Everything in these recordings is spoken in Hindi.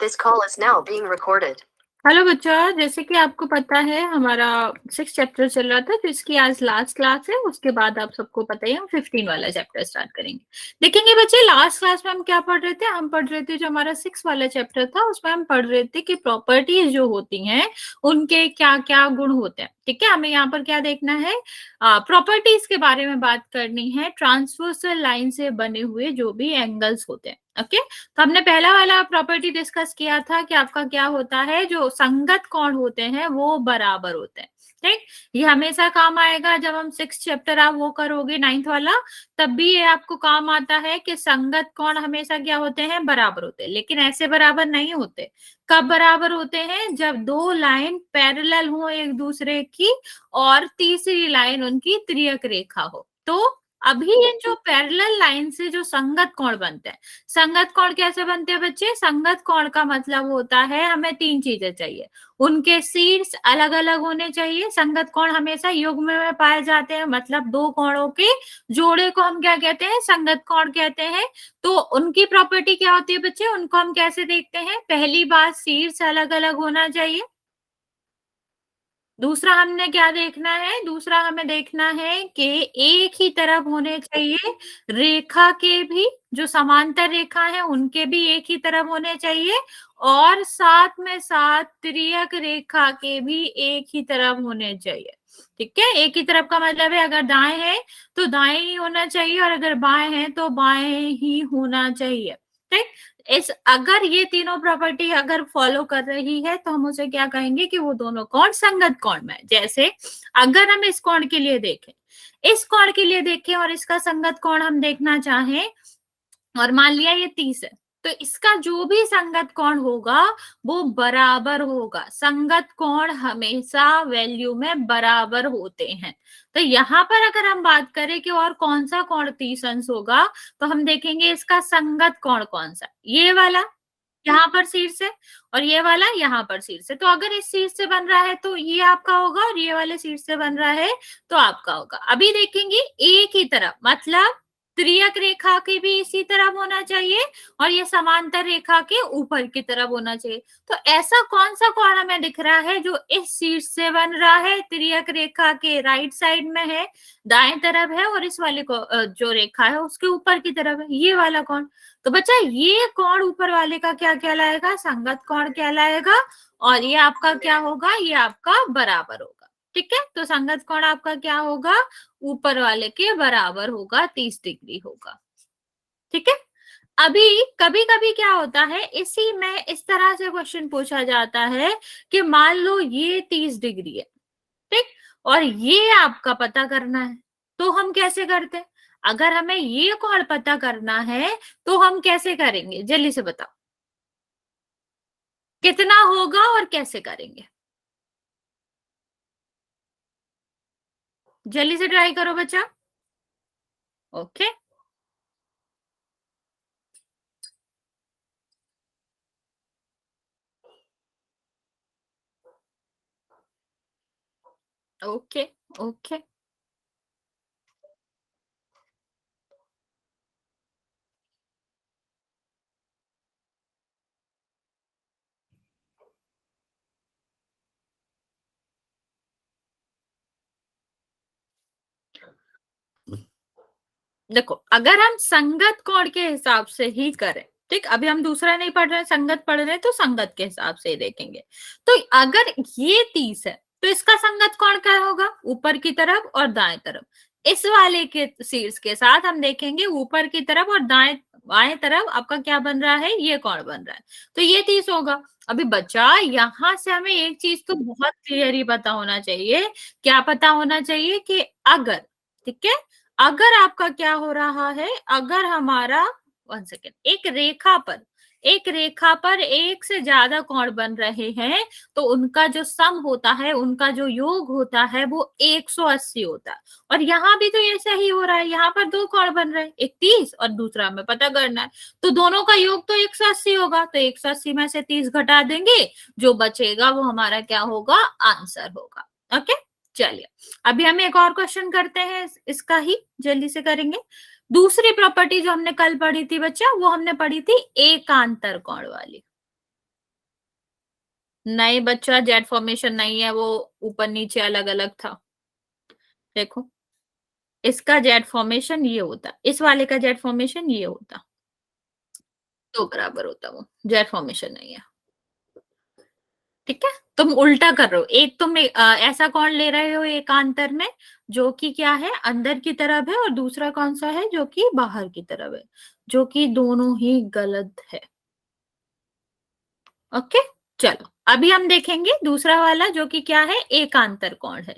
This call is now being recorded. Hello बच्चा, जैसे कि आपको पता है हमारा 6 चैप्टर चल रहा था, तो इसकी आज लास्ट क्लास है। उसके बाद आप सबको पता ही हम 15 वाला चैप्टर स्टार्ट करेंगे। देखेंगे बच्चे, लास्ट क्लास में हम क्या पढ़ रहे थे? हम पढ़ रहे थे जो हमारा 6 वाला चैप्टर था, उसमें हम पढ़ रहे थे कि प्रॉपर्टीज जो होती हैं उनके क्या क्या गुण होते हैं। ठीक है, हमें यहाँ पर क्या देखना है? प्रॉपर्टीज के बारे में बात करनी है, ट्रांसवर्सल लाइन से बने हुए जो भी एंगल्स होते हैं। ओके, तो हमने पहला वाला प्रॉपर्टी डिस्कस किया था कि आपका क्या होता है, जो संगत कोण होते हैं वो बराबर होते हैं। ठीक, ये हमेशा काम आएगा जब हम 6 चैप्टर आप वो करोगे 9th वाला, तब भी ये आपको काम आता है कि संगत कोण हमेशा क्या होते हैं? बराबर होते हैं। लेकिन ऐसे बराबर नहीं होते। कब बराबर होते हैं? जब दो लाइन पैरेलल हो एक दूसरे की और तीसरी लाइन उनकी त्रियक रेखा हो। तो अभी ये जो पैरेलल लाइन से जो संगत कोण बनते हैं, संगत कोण कैसे बनते हैं बच्चे? संगत कोण का मतलब होता है हमें 3 चीजें चाहिए। उनके शीर्ष अलग अलग होने चाहिए। संगत कोण हमेशा युग्म में पाए जाते हैं, मतलब दो कोणों के जोड़े को हम क्या कहते हैं? संगत कोण कहते हैं। तो उनकी प्रॉपर्टी क्या होती है बच्चे? उनको हम कैसे देखते हैं? पहली बात, शीर्ष अलग अलग होना चाहिए। दूसरा हमने क्या देखना है? दूसरा हमें देखना है कि एक ही तरफ होने चाहिए। रेखा के भी जो समांतर रेखा है उनके भी एक ही तरफ होने चाहिए, और साथ में साथ त्रियक रेखा के भी एक ही तरफ होने चाहिए। ठीक है, एक ही तरफ का मतलब है अगर दाएं है तो दाएं ही होना चाहिए, और अगर बाएं है तो बाएं ही होना चाहिए। ठीक, इस अगर ये तीनों प्रॉपर्टी अगर फॉलो कर रही है तो हम उसे क्या कहेंगे कि वो दोनों कोण संगत कोण में। जैसे अगर हम इस कोण के लिए देखें, इस कोण के लिए देखें और इसका संगत कोण हम देखना चाहें, और मान लिया ये 30 है, तो इसका जो भी संगत कोण होगा वो बराबर होगा। संगत कोण हमेशा वैल्यू में बराबर होते हैं। तो यहाँ पर अगर हम बात करें कि और कौन सा कोण 30 अंश होगा, तो हम देखेंगे इसका संगत कोण कौन सा। ये वाला यहाँ पर शीर्ष है, और ये वाला यहाँ पर शीर्ष है। तो अगर इस शीर्ष से बन रहा है तो ये आपका होगा, और ये वाले शीर्ष से बन रहा है तो आपका होगा। अभी देखेंगे एक ही तरफ, मतलब त्रियक रेखा के भी इसी तरफ होना चाहिए, और ये समांतर रेखा के ऊपर की तरफ होना चाहिए। तो ऐसा कौन सा कोण हमें दिख रहा है जो इस शीर्ष से बन रहा है, त्रियक रेखा के राइट साइड में है, दाएं तरफ है, और इस वाले को जो रेखा है उसके ऊपर की तरफ है, ये वाला कोण। तो बच्चा ये कोण ऊपर वाले का क्या कहलाएगा? संगत कोण कहलाएगा, और ये आपका क्या होगा? ये आपका बराबर होगा। ठीक है, तो संगत कोण आपका क्या होगा? ऊपर वाले के बराबर होगा, 30 डिग्री होगा। ठीक है, अभी कभी कभी क्या होता है, इसी में इस तरह से क्वेश्चन पूछा जाता है कि मान लो ये 30 डिग्री है, ठीक, और ये आपका पता करना है, तो हम कैसे करते हैं? अगर हमें ये कोण पता करना है तो हम कैसे करेंगे? जल्दी से बताओ, कितना होगा और कैसे करेंगे? जल्दी से ट्राई करो बच्चा। Okay, okay, okay. देखो, अगर हम संगत कोण के हिसाब से ही करें, ठीक, अभी हम दूसरा नहीं पढ़ रहे, संगत पढ़ रहे, तो संगत के हिसाब से ही देखेंगे। तो अगर ये 30 है तो इसका संगत कोण क्या होगा? ऊपर की तरफ और दाएं तरफ। इस वाले के शीर्ष के साथ हम देखेंगे ऊपर की तरफ और दाएं बाएं तरफ आपका क्या बन रहा है? ये कोण बन रहा है, तो ये 30 होगा। अभी बचा, यहां से हमें एक चीज तो बहुत क्लियर ही पता होना चाहिए। क्या पता होना चाहिए? कि अगर, ठीक है, अगर आपका क्या हो रहा है, अगर हमारा 1 सेकेंड, एक रेखा पर एक से ज्यादा कोण बन रहे हैं, तो उनका जो सम होता है, उनका जो योग होता है वो 180 होता है। और यहाँ भी तो ऐसा ही हो रहा है, यहाँ पर दो कोण बन रहे हैं, एक 30 और दूसरा हमें पता करना है, तो दोनों का योग तो 180 होगा। तो 180 में से 30 घटा देंगे, जो बचेगा वो हमारा क्या होगा? आंसर होगा। ओके, चलिए अभी हम एक और क्वेश्चन करते हैं, इसका ही जल्दी से करेंगे। दूसरी प्रॉपर्टी जो हमने कल पढ़ी थी बच्चा, वो हमने पढ़ी थी एकांतर कोण वाली। नहीं बच्चा, जेड फॉर्मेशन नहीं है वो, ऊपर नीचे अलग अलग था। देखो, इसका जेड फॉर्मेशन ये होता, इस वाले का जेड फॉर्मेशन ये होता, तो बराबर होता वो, जेड फॉर्मेशन नहीं है। ठीक है, तुम उल्टा कर रहे हो। एक तुम ऐसा कोण ले रहे हो एकांतर में जो कि क्या है, अंदर की तरफ है, और दूसरा कौन सा है जो कि बाहर की तरफ है, जो कि दोनों ही गलत है। ओके, चलो अभी हम देखेंगे दूसरा वाला जो कि क्या है, एकांतर कोण है।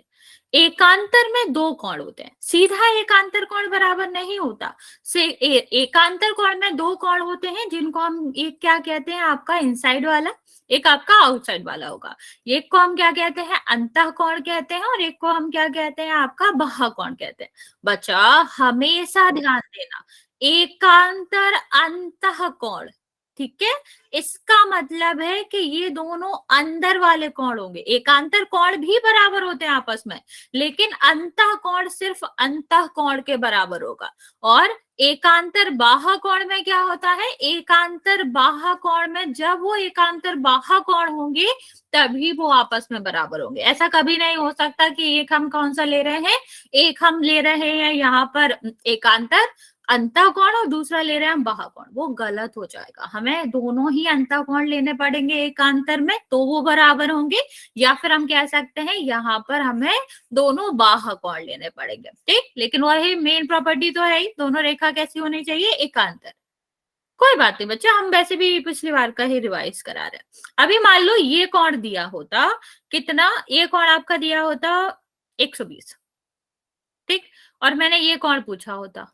एकांतर में दो कोण होते हैं, सीधा एकांतर कोण बराबर नहीं होता। एकांतर कोण में दो कोण होते हैं जिनको हम, एक क्या कहते हैं आपका इनसाइड वाला, एक आपका आउटसाइड वाला होगा। एक को हम क्या कहते हैं, अंतः कोण कहते हैं, और एक को हम क्या कहते हैं, आपका बाह्य कोण कहते हैं। बच्चा हमेशा ध्यान देना, एकांतर अंतः कोण, ठीक है, इसका मतलब है कि ये दोनों अंदर वाले कोण होंगे। एकांतर कोण भी बराबर होते हैं आपस में, लेकिन अंतः कोण सिर्फ अंतः कोण के बराबर होगा। और एकांतर बाह्य कोण में क्या होता है, एकांतर बाह्य कोण में जब वो एकांतर बाह्य कोण होंगे तभी वो आपस में बराबर होंगे। ऐसा कभी नहीं हो सकता कि एक हम कौन सा ले रहे हैं, एक हम ले रहे हैं यहाँ पर एकांतर अंतः कोण और दूसरा ले रहे हैं हम बाह्य कोण, वो गलत हो जाएगा। हमें दोनों ही अंतः कोण लेने पड़ेंगे एकांतर में, तो वो बराबर होंगे। या फिर हम कह सकते हैं यहाँ पर हमें दोनों बाह्य कोण लेने पड़ेंगे, ठीक। लेकिन वही मेन प्रॉपर्टी तो है ही, दोनों रेखा कैसी होनी चाहिए, एकांतर। कोई बात नहीं बच्चा, हम वैसे भी पिछली बार का ही रिवाइज करा रहे हैं। अभी मान लो ये कोण दिया होता, कितना, ये कोण आपका दिया होता 120, ठीक, और मैंने ये कोण पूछा होता,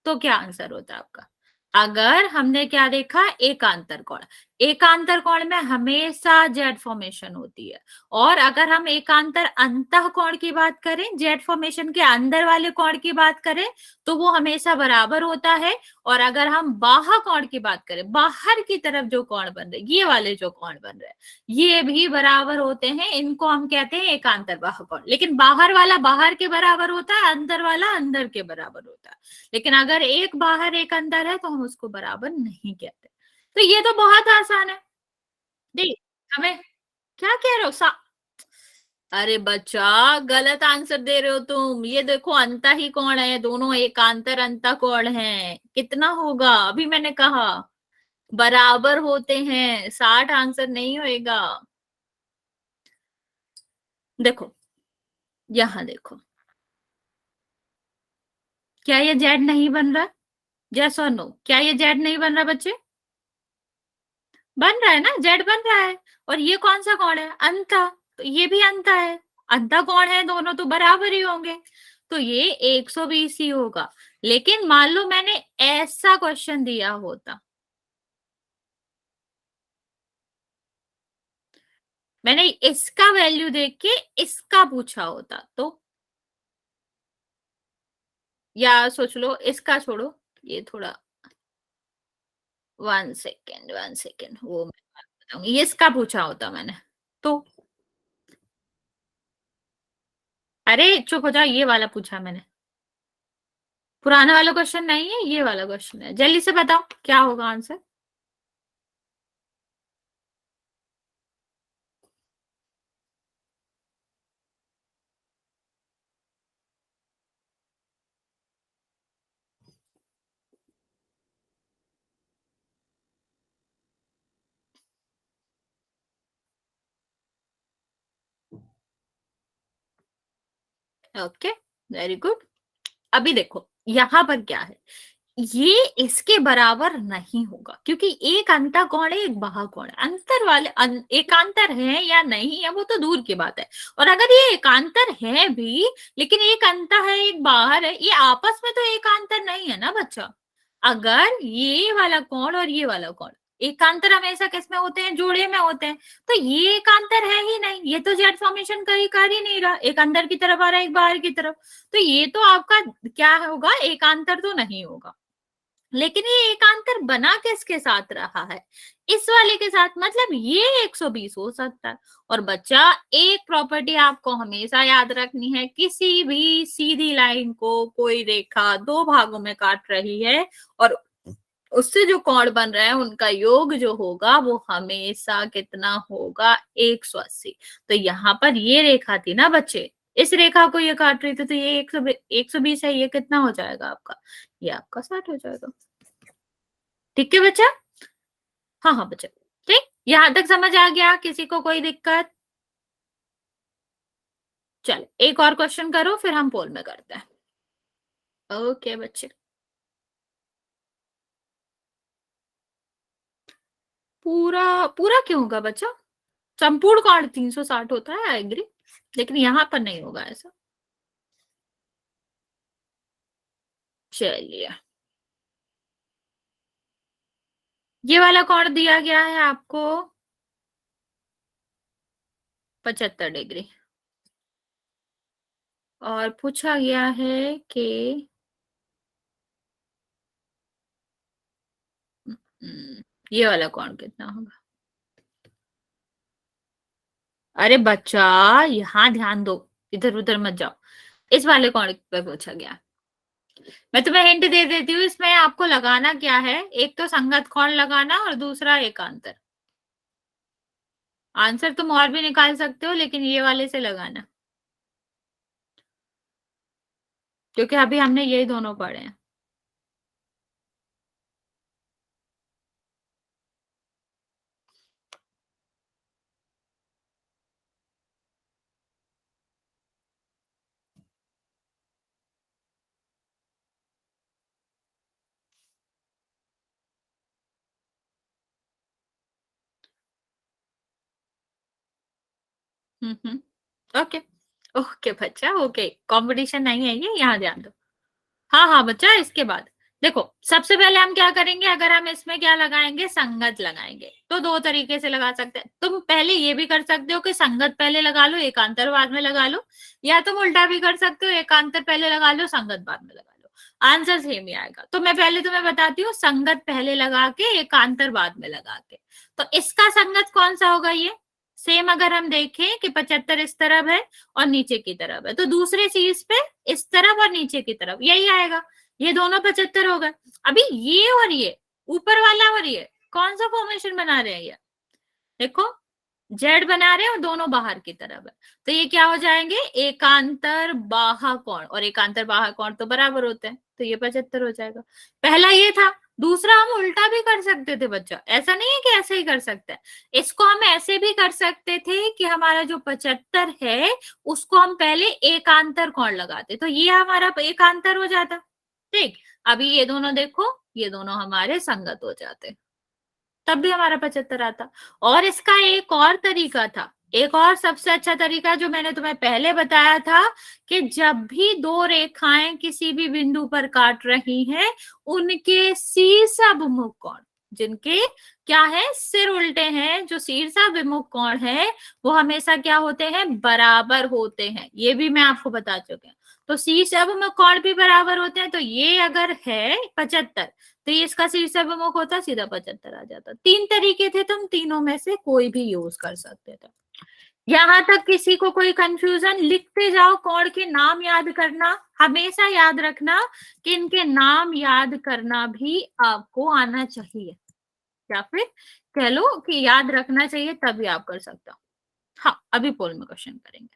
तो क्या आंसर होता आपका। अगर हमने क्या देखा, एकांतर कोण, एकांतर कोण में हमेशा जेड फॉर्मेशन होती है। और अगर हम एकांतर अंतः कोण की बात करें, जेड फॉर्मेशन के अंदर वाले कोण की बात करें, तो वो हमेशा बराबर होता है। और अगर हम बाह्य कोण की बात करें, बाहर की तरफ जो कोण बन रहे, ये वाले जो कोण बन रहे, ये भी बराबर होते हैं। इनको हम कहते हैं एकांतर बाह्य कोण। लेकिन बाहर वाला बाहर के बराबर होता है, अंदर वाला अंदर के बराबर होता है। लेकिन अगर एक बाहर एक अंदर है तो हम उसको बराबर नहीं कहते। तो ये तो बहुत आसान है। देख, हमें क्या कह रहे हो अरे बच्चा, गलत आंसर दे रहे हो तुम। ये देखो अंता ही कौन है, दोनों एकांतर अंता कौन है, कितना होगा, अभी मैंने कहा बराबर होते हैं, 60 आंसर नहीं होएगा। देखो, यहां देखो, क्या ये जेड नहीं बन रहा, यस और नो, क्या ये जेड नहीं बन रहा बच्चे, बन रहा है ना, जेड बन रहा है। और ये कौन सा कोण है, अंता, तो ये भी अंता है। अंता कोण है, दोनों तो बराबर ही होंगे, तो ये 120 ही होगा। लेकिन मान लो मैंने ऐसा क्वेश्चन दिया होता, मैंने इसका वैल्यू देख के इसका पूछा होता, तो या सोच लो, इसका छोड़ो, ये थोड़ा, 1 सेकेंड 1 सेकेंड, वो मैं बात बताऊंगी, ये इसका पूछा होता मैंने, तो अरे चुप हो जाओ, ये वाला पूछा मैंने, पुराना वाला क्वेश्चन नहीं है, ये वाला क्वेश्चन है। जल्दी से बताओ क्या होगा आंसर। Okay, very good. अभी देखो यहां पर क्या है, ये इसके बराबर नहीं होगा, क्योंकि एक अंतः कोण है, एक बाह्य कोण है। अंतर वाले एकांतर है या नहीं है वो तो दूर की बात है। और अगर ये एकांतर है भी, लेकिन एक अंतः है एक बाहर है, ये आपस में तो एकांतर नहीं है ना बच्चा। अगर ये वाला कोण और ये वाला कोण, एकांतर हमेशा किसमें होते हैं, जोड़े में होते हैं, तो ये एकांतर है ही नहीं, ये तो जेड फॉर्मेशन कहीं कर ही नहीं रहा, एक अंदर की तरफ आ रहा है एक बाहर की तरफ, तो ये तो आपका क्या होगा, एकांतर तो नहीं होगा। लेकिन ये एकांतर बना किसके साथ रहा है, इस वाले के साथ, मतलब ये 120 हो सकता है। और बच्चा एक प्रॉपर्टी आपको हमेशा याद रखनी है, किसी भी सीधी लाइन को कोई रेखा दो भागों में काट रही है और उससे जो कोण बन रहे हैं उनका योग जो होगा वो हमेशा कितना होगा, 180। तो यहाँ पर ये रेखा थी ना बच्चे, इस रेखा को ये काट रही थी, तो ये 120 है, ये कितना हो जाएगा आपका, ये आपका 60 हो जाएगा। ठीक है बच्चा? हाँ हाँ बच्चा, ठीक, यहां तक समझ आ गया? किसी को कोई दिक्कत? चलो एक और क्वेश्चन करो, फिर हम पोल में करते हैं। ओके बच्चे। पूरा पूरा क्यों होगा बच्चा? संपूर्ण कोण 360 होता है, आई एग्री, लेकिन यहां पर नहीं होगा ऐसा। चलिए, ये वाला कोण दिया गया है आपको 75 डिग्री, और पूछा गया है कि ये वाला कोण कितना होगा। अरे बच्चा, यहाँ ध्यान दो, इधर उधर मत जाओ, इस वाले कोण पे पूछा गया। मैं तुम्हें हिंट दे देती हूँ, इसमें आपको लगाना क्या है, एक तो संगत कोण लगाना और दूसरा एकांतर। आंसर तुम और भी निकाल सकते हो, लेकिन ये वाले से लगाना, क्योंकि अभी हमने यही दोनों पढ़े हैं। ओके ओके बच्चा, ओके, कंपटीशन नहीं है ये, यहाँ ध्यान दो। हाँ हाँ बच्चा, इसके बाद देखो, सबसे पहले हम क्या करेंगे, अगर हम इसमें क्या लगाएंगे, संगत लगाएंगे, तो दो तरीके से लगा सकते हैं। तुम पहले ये भी कर सकते हो कि संगत पहले लगा लो, एकांतर बाद में लगा लो, या तुम उल्टा भी कर सकते हो, एकांतर पहले लगा लो, संगत बाद में लगा लो, आंसर सेम ही आएगा। तो मैं पहले तुम्हें बताती हूँ, संगत पहले लगा के एकांतर बाद में लगा के। तो इसका संगत कौन सा होगा, ये सेम अगर हम देखें कि 75 इस तरफ है और नीचे की तरफ है, तो दूसरे चीज पे इस तरफ और नीचे की तरफ यही आएगा, ये दोनों 75 हो गए। अभी ये और ये ऊपर वाला और ये कौन सा फॉर्मेशन बना रहे हैं, ये देखो, जेड बना रहे हैं और दोनों बाहर की तरफ है, तो ये क्या हो जाएंगे, एकांतर बाहा कोण, और एकांतर बाहा कोण तो बराबर होते हैं, तो ये 75 हो जाएगा। पहला ये था। दूसरा हम उल्टा भी कर सकते थे बच्चा, ऐसा नहीं है कि ऐसे ही कर सकते हैं, इसको हम ऐसे भी कर सकते थे कि हमारा जो 75 है उसको हम पहले एकांतर कोण लगाते, तो ये हमारा एकांतर हो जाता। ठीक, अभी ये दोनों देखो, ये दोनों हमारे संगत हो जाते, तब भी हमारा 75 आता। और इसका एक और तरीका था, एक और सबसे अच्छा तरीका जो मैंने तुम्हें पहले बताया था, कि जब भी दो रेखाएं किसी भी बिंदु पर काट रही हैं, उनके शीर्षाभिमुख कोण, जिनके क्या है, सिर उल्टे हैं, जो शीर्षाभिमुख कोण है वो हमेशा क्या होते हैं, बराबर होते हैं, ये भी मैं आपको बता चुके हैं। तो शीर्षाभिमुख कोण भी बराबर होते हैं, तो ये अगर है 75, तो ये इसका शीर्षाभिमुख होता, सीधा 75 आ जाता। तीन तरीके थे, तुम तीनों में से कोई भी यूज कर सकते थे। यहां तक किसी को कोई कंफ्यूजन, लिखते जाओ, कोण के नाम याद करना, हमेशा याद रखना कि इनके नाम याद करना भी आपको आना चाहिए, या फिर कह लो कि याद रखना चाहिए, तभी आप कर सकते हो। हाँ, अभी पोल में क्वेश्चन करेंगे।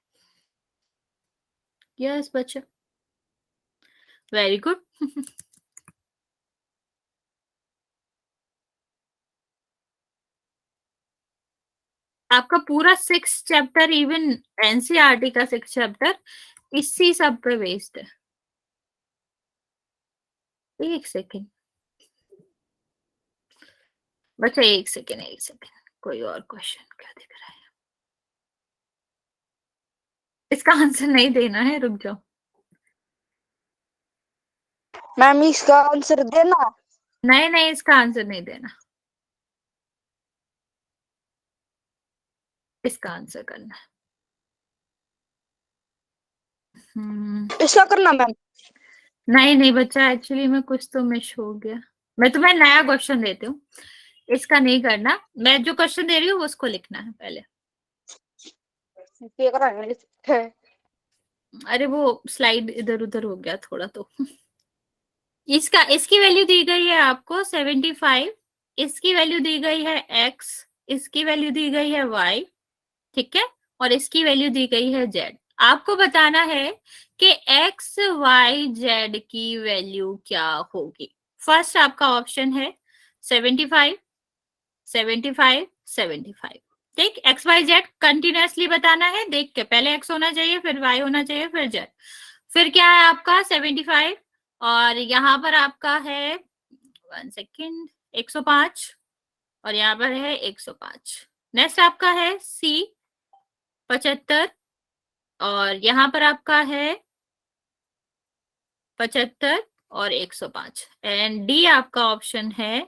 यस बच्चा, वेरी गुड। आपका पूरा 6 चैप्टर, इवन एनसीईआरटी का 6 चैप्टर इसी सब पे बेस्ड है। एक सेकेंड बच्चा, एक सेकेंड, एक सेकेंड, कोई और क्वेश्चन क्या दिख रहा है, इसका आंसर नहीं देना है, रुक जाओ। मैम इसका आंसर देना। नहीं नहीं, इसका आंसर नहीं देना, इसका आंसर करना है। इसका करना मैम। नहीं नहीं बच्चा, एक्चुअली में कुछ तो मिस हो गया, मैं तुम्हें नया क्वेश्चन देती हूँ, इसका नहीं करना, मैं जो क्वेश्चन दे रही हूँ उसको लिखना है पहले। अरे वो स्लाइड इधर उधर हो गया थोड़ा, तो इसकी वैल्यू दी गई है आपको 75, इसकी वैल्यू दी गई है x, इसकी वैल्यू दी गई है y, ठीक है, और इसकी वैल्यू दी गई है z। आपको बताना है कि x y z की वैल्यू क्या होगी। फर्स्ट आपका ऑप्शन है 75, 75, 75। ठीक, एक्स वाई जेड कंटिन्यूअसली बताना है, देख के पहले एक्स होना चाहिए, फिर वाई होना चाहिए, फिर जेड। फिर क्या है आपका 75, और यहाँ पर आपका है 1 सेकेंड 105, और यहाँ पर है 105। नेक्स्ट आपका है सी 75, और यहाँ पर आपका है 75 और 105, एंड डी आपका ऑप्शन है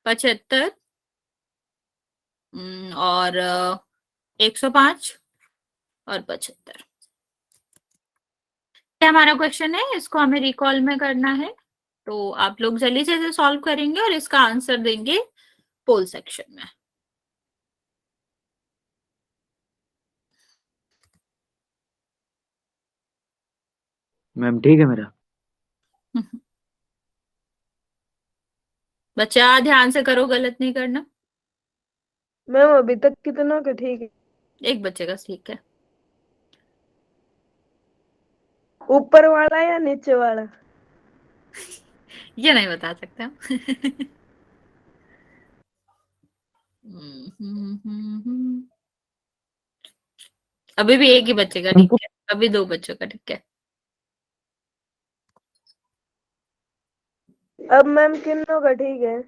75 और 105 और 75। हमारा क्वेश्चन है, इसको हमें रिकॉल में करना है, तो आप लोग जल्दी से इसे सॉल्व करेंगे और इसका आंसर देंगे पोल सेक्शन में। मैम ठीक है मेरा। बच्चा ध्यान से करो, गलत नहीं करना। मैम अभी तक कितना का ठीक है? एक बच्चे का ठीक है। ऊपर वाला या नीचे वाला? ये नहीं बता सकते हम। अभी भी एक ही बच्चे का ठीक है, अभी दो बच्चों का ठीक है। अब मैम किन्नों का ठीक है?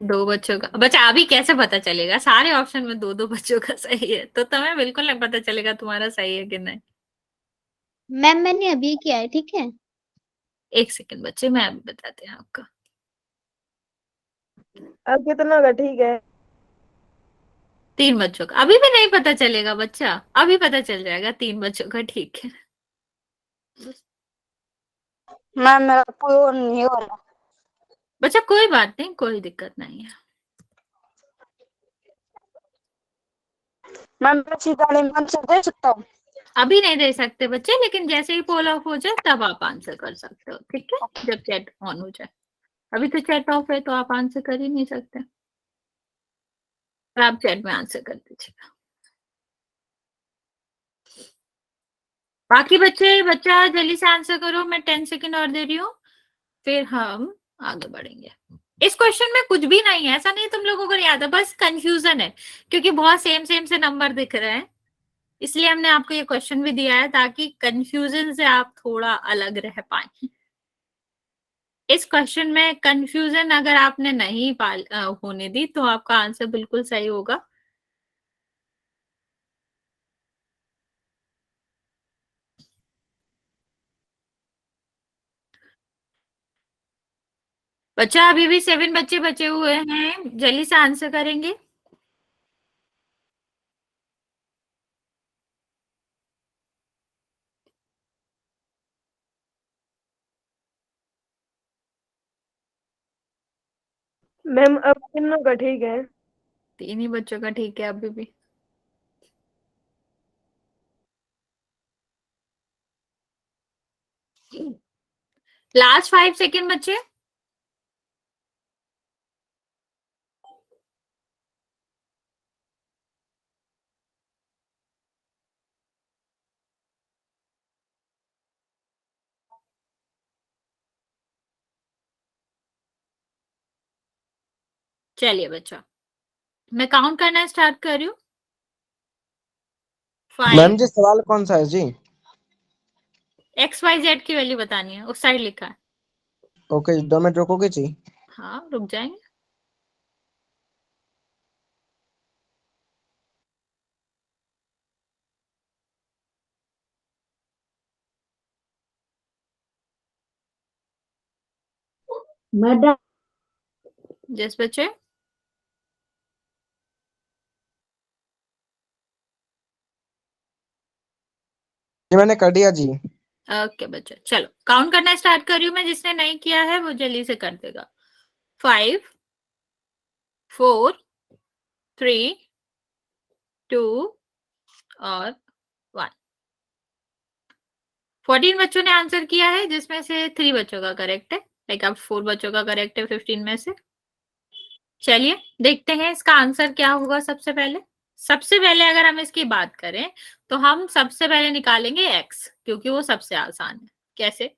दो बच्चों का। बच्चा अभी कैसे पता चलेगा, सारे ऑप्शन में दो दो बच्चों का सही है, तो तुम्हें बिल्कुल नहीं पता चलेगा तुम्हारा सही है कि नहीं। मैम मैंने अभी किया है, ठीक है। एक सेकंड बच्चे, मैं अभी बताते हैं आपका। अब कितना का ठीक है? तीन बच्चों का अभी भी नहीं पता चलेगा बच्चा, अभी पता चल जाएगा, तीन बच्चों का ठीक है। मैम मेरा पूरा नहीं हो रहा। बच्चा कोई बात नहीं, कोई दिक्कत नहीं है। मैम मैं सीधा आंसर दे सकता हूँ? अभी नहीं दे सकते बच्चे, लेकिन जैसे ही पोल ऑफ हो जाए तब आप आंसर कर सकते हो, ठीक है, जब चैट ऑन हो जाए। अभी तो चैट ऑफ है तो आप आंसर कर ही नहीं सकते, तो आप चैट में आंसर कर दीजिएगा। बाकी बच्चा जल्दी से आंसर करो, मैं 10 सेकेंड और दे रही हूँ, फिर हम आगे बढ़ेंगे। इस क्वेश्चन में कुछ भी नहीं है, ऐसा नहीं तुम लोगों को याद है, बस कंफ्यूजन है, क्योंकि बहुत सेम सेम से नंबर दिख रहे हैं, इसलिए हमने आपको ये क्वेश्चन भी दिया है ताकि कंफ्यूजन से आप थोड़ा अलग रह पाए। इस क्वेश्चन में कंफ्यूजन अगर आपने नहीं होने दी तो आपका आंसर बिल्कुल सही होगा। बच्चा अभी भी 7 बच्चे बचे हुए हैं, जल्दी से आंसर करेंगे। मैम अब किन्नों का ठीक है? तीन ही बच्चों का ठीक है अभी भी। लास्ट 5 सेकेंड बच्चे। चलिए बच्चा, मैं काउंट करना स्टार्ट कर रही हूँ। मैम जी सवाल कौन सा है जी? एक्स वाई जेड की वैल्यू बतानी है, उस साइड लिखा है। ओके 2 मिनट रुकोगे जी? हाँ रुक जाएंगे। मैडम जस बच्चे, जी मैंने कर दिया जी। ओके बच्चा, चलो काउंट करना स्टार्ट कर रही हूँ मैं, जिसने नहीं किया है वो जल्दी से कर देगा। 5 4 3 2 और 1। 14 बच्चों ने आंसर किया है, जिसमें से 3 बच्चों का करेक्ट है, लाइक अब 4 बच्चों का करेक्ट है 15 में से। चलिए देखते हैं इसका आंसर क्या होगा। सबसे पहले अगर हम इसकी बात करें तो हम सबसे पहले निकालेंगे x, क्योंकि वो सबसे आसान है। कैसे?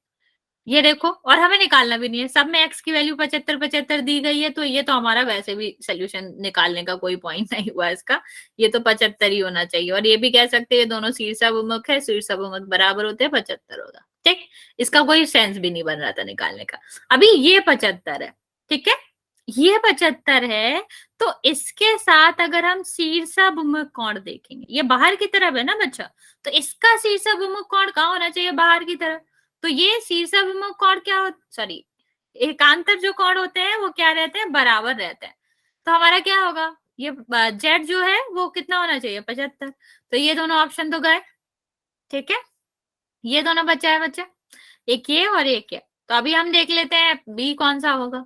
ये देखो, और हमें निकालना भी नहीं है, सब में x की वैल्यू 75 75 दी गई है, तो ये तो हमारा वैसे भी सोल्यूशन निकालने का कोई पॉइंट नहीं हुआ इसका, ये तो 75 ही होना चाहिए। और ये भी कह सकते हैं ये दोनों शीर्षाभिमुख है, शीर्षाभिमुख बराबर होते हैं, 75 होगा। ठीक, इसका कोई सेंस भी नहीं बन रहा था निकालने का। अभी ये 75 है, ठीक है, ये 75 है, तो इसके साथ अगर हम शीर्षाभिमुख कोण देखेंगे, ये बाहर की तरफ है ना बच्चा, तो इसका शीर्षाभिमुख कोण कहाँ होना चाहिए? बाहर की तरफ। तो ये शीर्षाभिमुख कोण क्या हो, सॉरी, एकांतर जो कोण होते हैं वो क्या रहते हैं? बराबर रहते हैं। तो हमारा क्या होगा? ये जेड जो है वो कितना होना चाहिए? 75। तो ये दोनों ऑप्शन तो गए, ठीक है, ये दोनों बचा है बच्चा, एक ये और एक ये। तो अभी हम देख लेते हैं बी कौन सा होगा।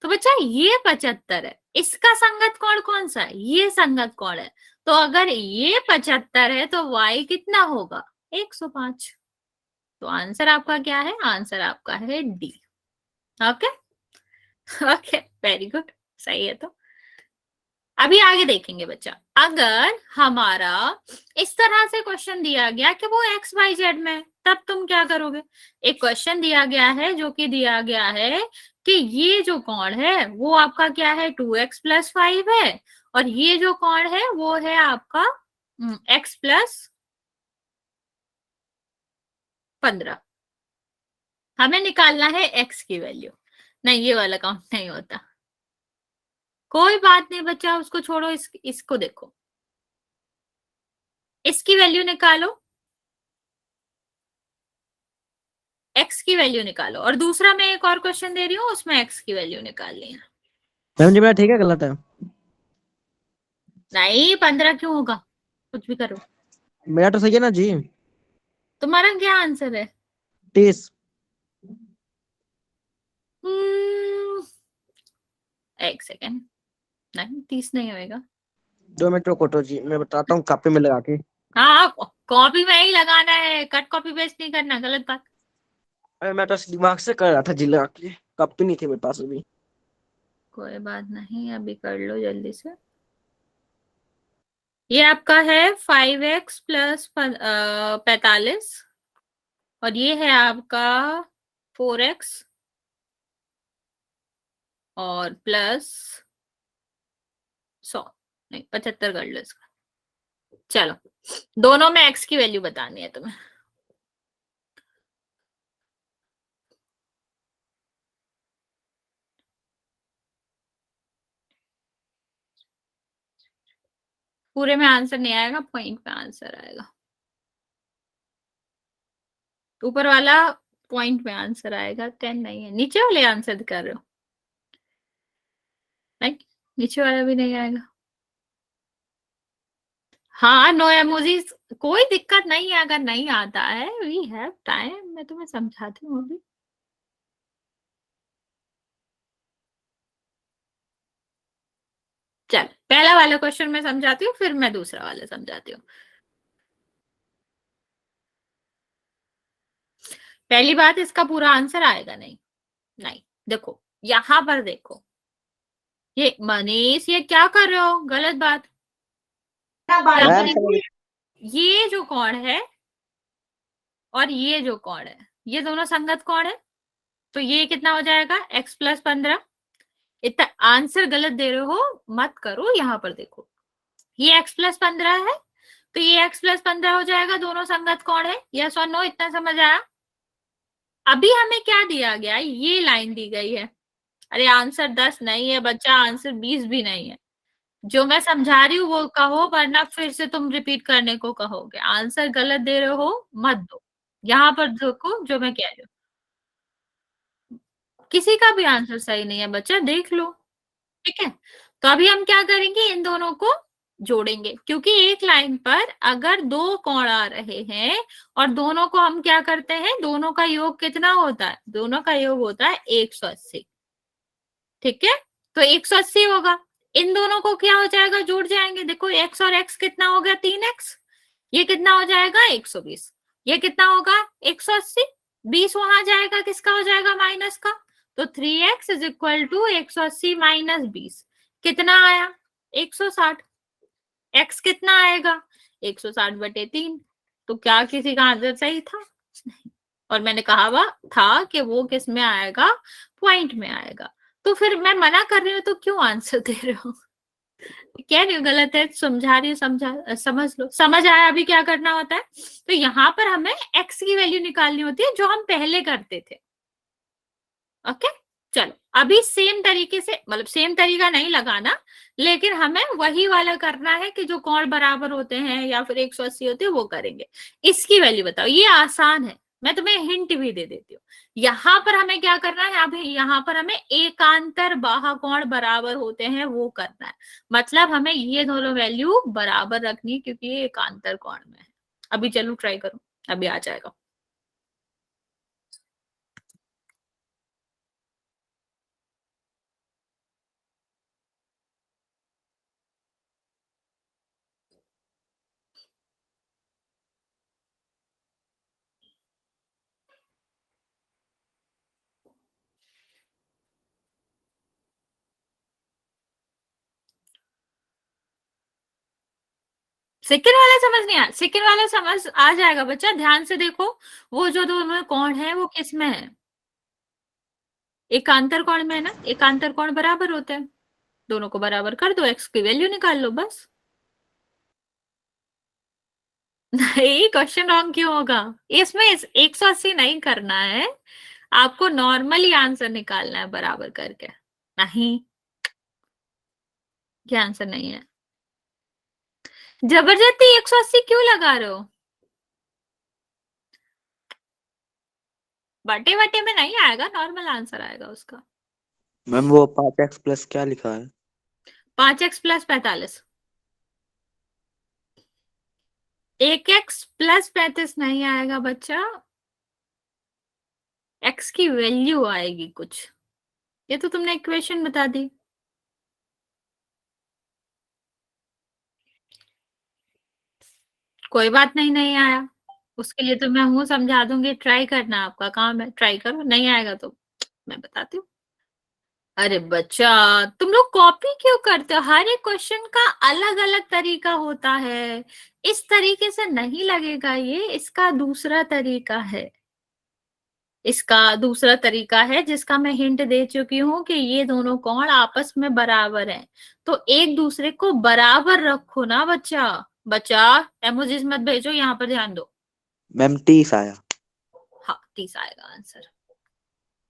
तो बच्चा ये 75 है, इसका संगत कोण कौन सा है? ये संगत कोण है। तो अगर ये 75 है तो y कितना होगा? 105। तो आंसर आपका क्या है? आंसर आपका है D. Okay okay, very good, सही है। तो अभी आगे देखेंगे बच्चा, अगर हमारा इस तरह से क्वेश्चन दिया गया कि वो एक्स वाई जेड में है, तब तुम क्या करोगे? एक क्वेश्चन दिया गया है जो कि दिया गया है कि ये जो कोण है वो आपका क्या है? 2x+5 है, और ये जो कोण है वो है आपका x+15। हमें निकालना है x की वैल्यू। नहीं, ये वाला काउंट नहीं होता, कोई बात नहीं बच्चा, उसको छोड़ो, इसको देखो, इसकी वैल्यू निकालो, x की वैल्यू निकालो, और दूसरा मैं एक और क्वेश्चन दे रही हूँ उसमें x की वैल्यू निकालनी है। मैम जी मेरा ठीक है गलत है? नहीं, 15 क्यों होगा? कुछ भी करो, मेरा तो सही है ना जी। तुम्हारा क्या आंसर है? 30। एक सेकेंड, नहीं 30 नहीं होएगा। 2 मिनट रुको तो जी, मैं बताता हूँ कॉपी में लगा के। हाँ, कॉपी में ही लगाना है, कट कॉपी पेस्ट नहीं करना, गलत बात। अरे मैं तो दिमाग से कर रहा था जी, लगा के, कॉपी नहीं थी मेरे पास अभी। कोई बात नहीं, अभी कर लो जल्दी से। ये आपका है 5x+45, और ये है आपका 4x और +100, नहीं 75 कर लो इसका। चलो, दोनों में x की वैल्यू बतानी है तुम्हें। पूरे में आंसर नहीं आएगा, पॉइंट पे आंसर आएगा। ऊपर वाला पॉइंट में आंसर आएगा, 10 नहीं है। नीचे वाले आंसर कर रहे हो? नहीं, नीचे वाला भी नहीं आएगा। हाँ, नो इमोजीज, कोई दिक्कत नहीं है, अगर नहीं आता है, वी हैव टाइम, मैं तुम्हें समझाती हूँ अभी। चल, पहला वाला क्वेश्चन मैं समझाती हूँ, फिर मैं दूसरा वाला समझाती हूँ। पहली बात, इसका पूरा आंसर आएगा नहीं। नहीं, देखो यहां पर देखो, ये मनीष, ये क्या कर रहे हो? गलत बात। ये जो कोण है और ये जो कोण है, ये दोनों संगत कोण है, तो ये कितना हो जाएगा? x+15। इतना आंसर गलत दे रहे हो, मत करो, यहाँ पर देखो, ये x+15 है, तो ये x+15 हो जाएगा, दोनों संगत कोण है। यस और नो, इतना समझ आया? अभी हमें क्या दिया गया? ये लाइन दी गई है। अरे आंसर 10 नहीं है बच्चा, आंसर 20 भी नहीं है। जो मैं समझा रही हूँ वो कहो, वरना फिर से तुम रिपीट करने को कहोगे। आंसर गलत दे रहे हो, मत दो। यहाँ पर देखो जो मैं कह रही हूँ, किसी का भी आंसर सही नहीं है बच्चा, देख लो, ठीक है। तो अभी हम क्या करेंगे? इन दोनों को जोड़ेंगे, क्योंकि एक लाइन पर अगर दो कोण आ रहे हैं और दोनों को हम क्या करते हैं, दोनों का योग कितना होता है? दोनों का योग होता है 180, ठीक है। तो 180 होगा, इन दोनों को क्या हो जाएगा? जुड़ जाएंगे। देखो x और x कितना हो गया? 3x। ये कितना हो जाएगा? 120। ये कितना होगा? 180। 20 वहां जाएगा, किसका हो जाएगा? माइनस का। तो 3x is equal to 180 minus 20 कितना आया? 160। x कितना आएगा? 160/3। तो क्या किसी का आंसर सही था? और मैंने कहा हुआ था कि वो किस में आएगा? पॉइंट में आएगा। तो फिर मैं मना कर रही हूँ तो क्यों आंसर दे रहे हो? कह रही हूँ गलत है, समझा रही हूँ, समझ लो। समझ आया अभी क्या करना होता है? तो यहाँ पर हमें x की वैल्यू निकालनी होती है जो हम पहले करते थे। ओके, चलो अभी सेम तरीके से, मतलब सेम तरीका नहीं लगाना, लेकिन हमें वही वाला करना है कि जो कोण बराबर होते हैं या फिर 180 होते हैं वो करेंगे। इसकी वैल्यू बताओ, ये आसान है, मैं तुम्हें हिंट भी दे देती हूँ। यहाँ पर हमें क्या करना है? अभी यहाँ पर हमें एकांतर बाहु कोण बराबर होते हैं वो करना है। मतलब हमें ये दोनों वैल्यू बराबर रखनी है क्योंकि ये एकांतर कोण में है। अभी चलो ट्राई करो, अभी आ जाएगा। सेकंड वाला समझ नहीं आया? सेकंड वाला समझ आ जाएगा बच्चा, ध्यान से देखो। वो जो दोनों कोण है वो किस में है? एकांतर कोण में है ना। एकांतर कोण बराबर होते हैं, दोनों को बराबर कर दो, एक्स की वैल्यू निकाल लो बस। नहीं, क्वेश्चन रॉन्ग क्यों होगा? इसमें 180 नहीं करना है, आपको नॉर्मली आंसर निकालना है बराबर करके। नहीं, क्या आंसर नहीं है? जबरदस्ती 180 क्यों लगा रहे हो? बटे बटे में नहीं आएगा, नॉर्मल आंसर आएगा उसका। मैम वो 5x प्लस क्या लिखा है? 5x plus 45। 1x प्लस 35 नहीं आएगा बच्चा, x की वैल्यू आएगी कुछ। ये तो तुमने इक्वेशन बता दी। कोई बात नहीं, नहीं आया उसके लिए तो मैं हूं, समझा दूंगी। ट्राई करना आपका काम है, ट्राई करो, नहीं आएगा तो मैं बताती हूँ। अरे बच्चा, तुम लोग कॉपी क्यों करते हो? हर एक क्वेश्चन का अलग अलग तरीका होता है, इस तरीके से नहीं लगेगा ये। इसका दूसरा तरीका है, इसका दूसरा तरीका है जिसका मैं हिंट दे चुकी हूँ कि ये दोनों कोण आपस में बराबर हैं, तो एक दूसरे को बराबर रखो ना बच्चा। बच्चा एमोजीज मत भेजो, यहाँ पर ध्यान दो। मैम 30 आया। हाँ, 30 आएगा आंसर।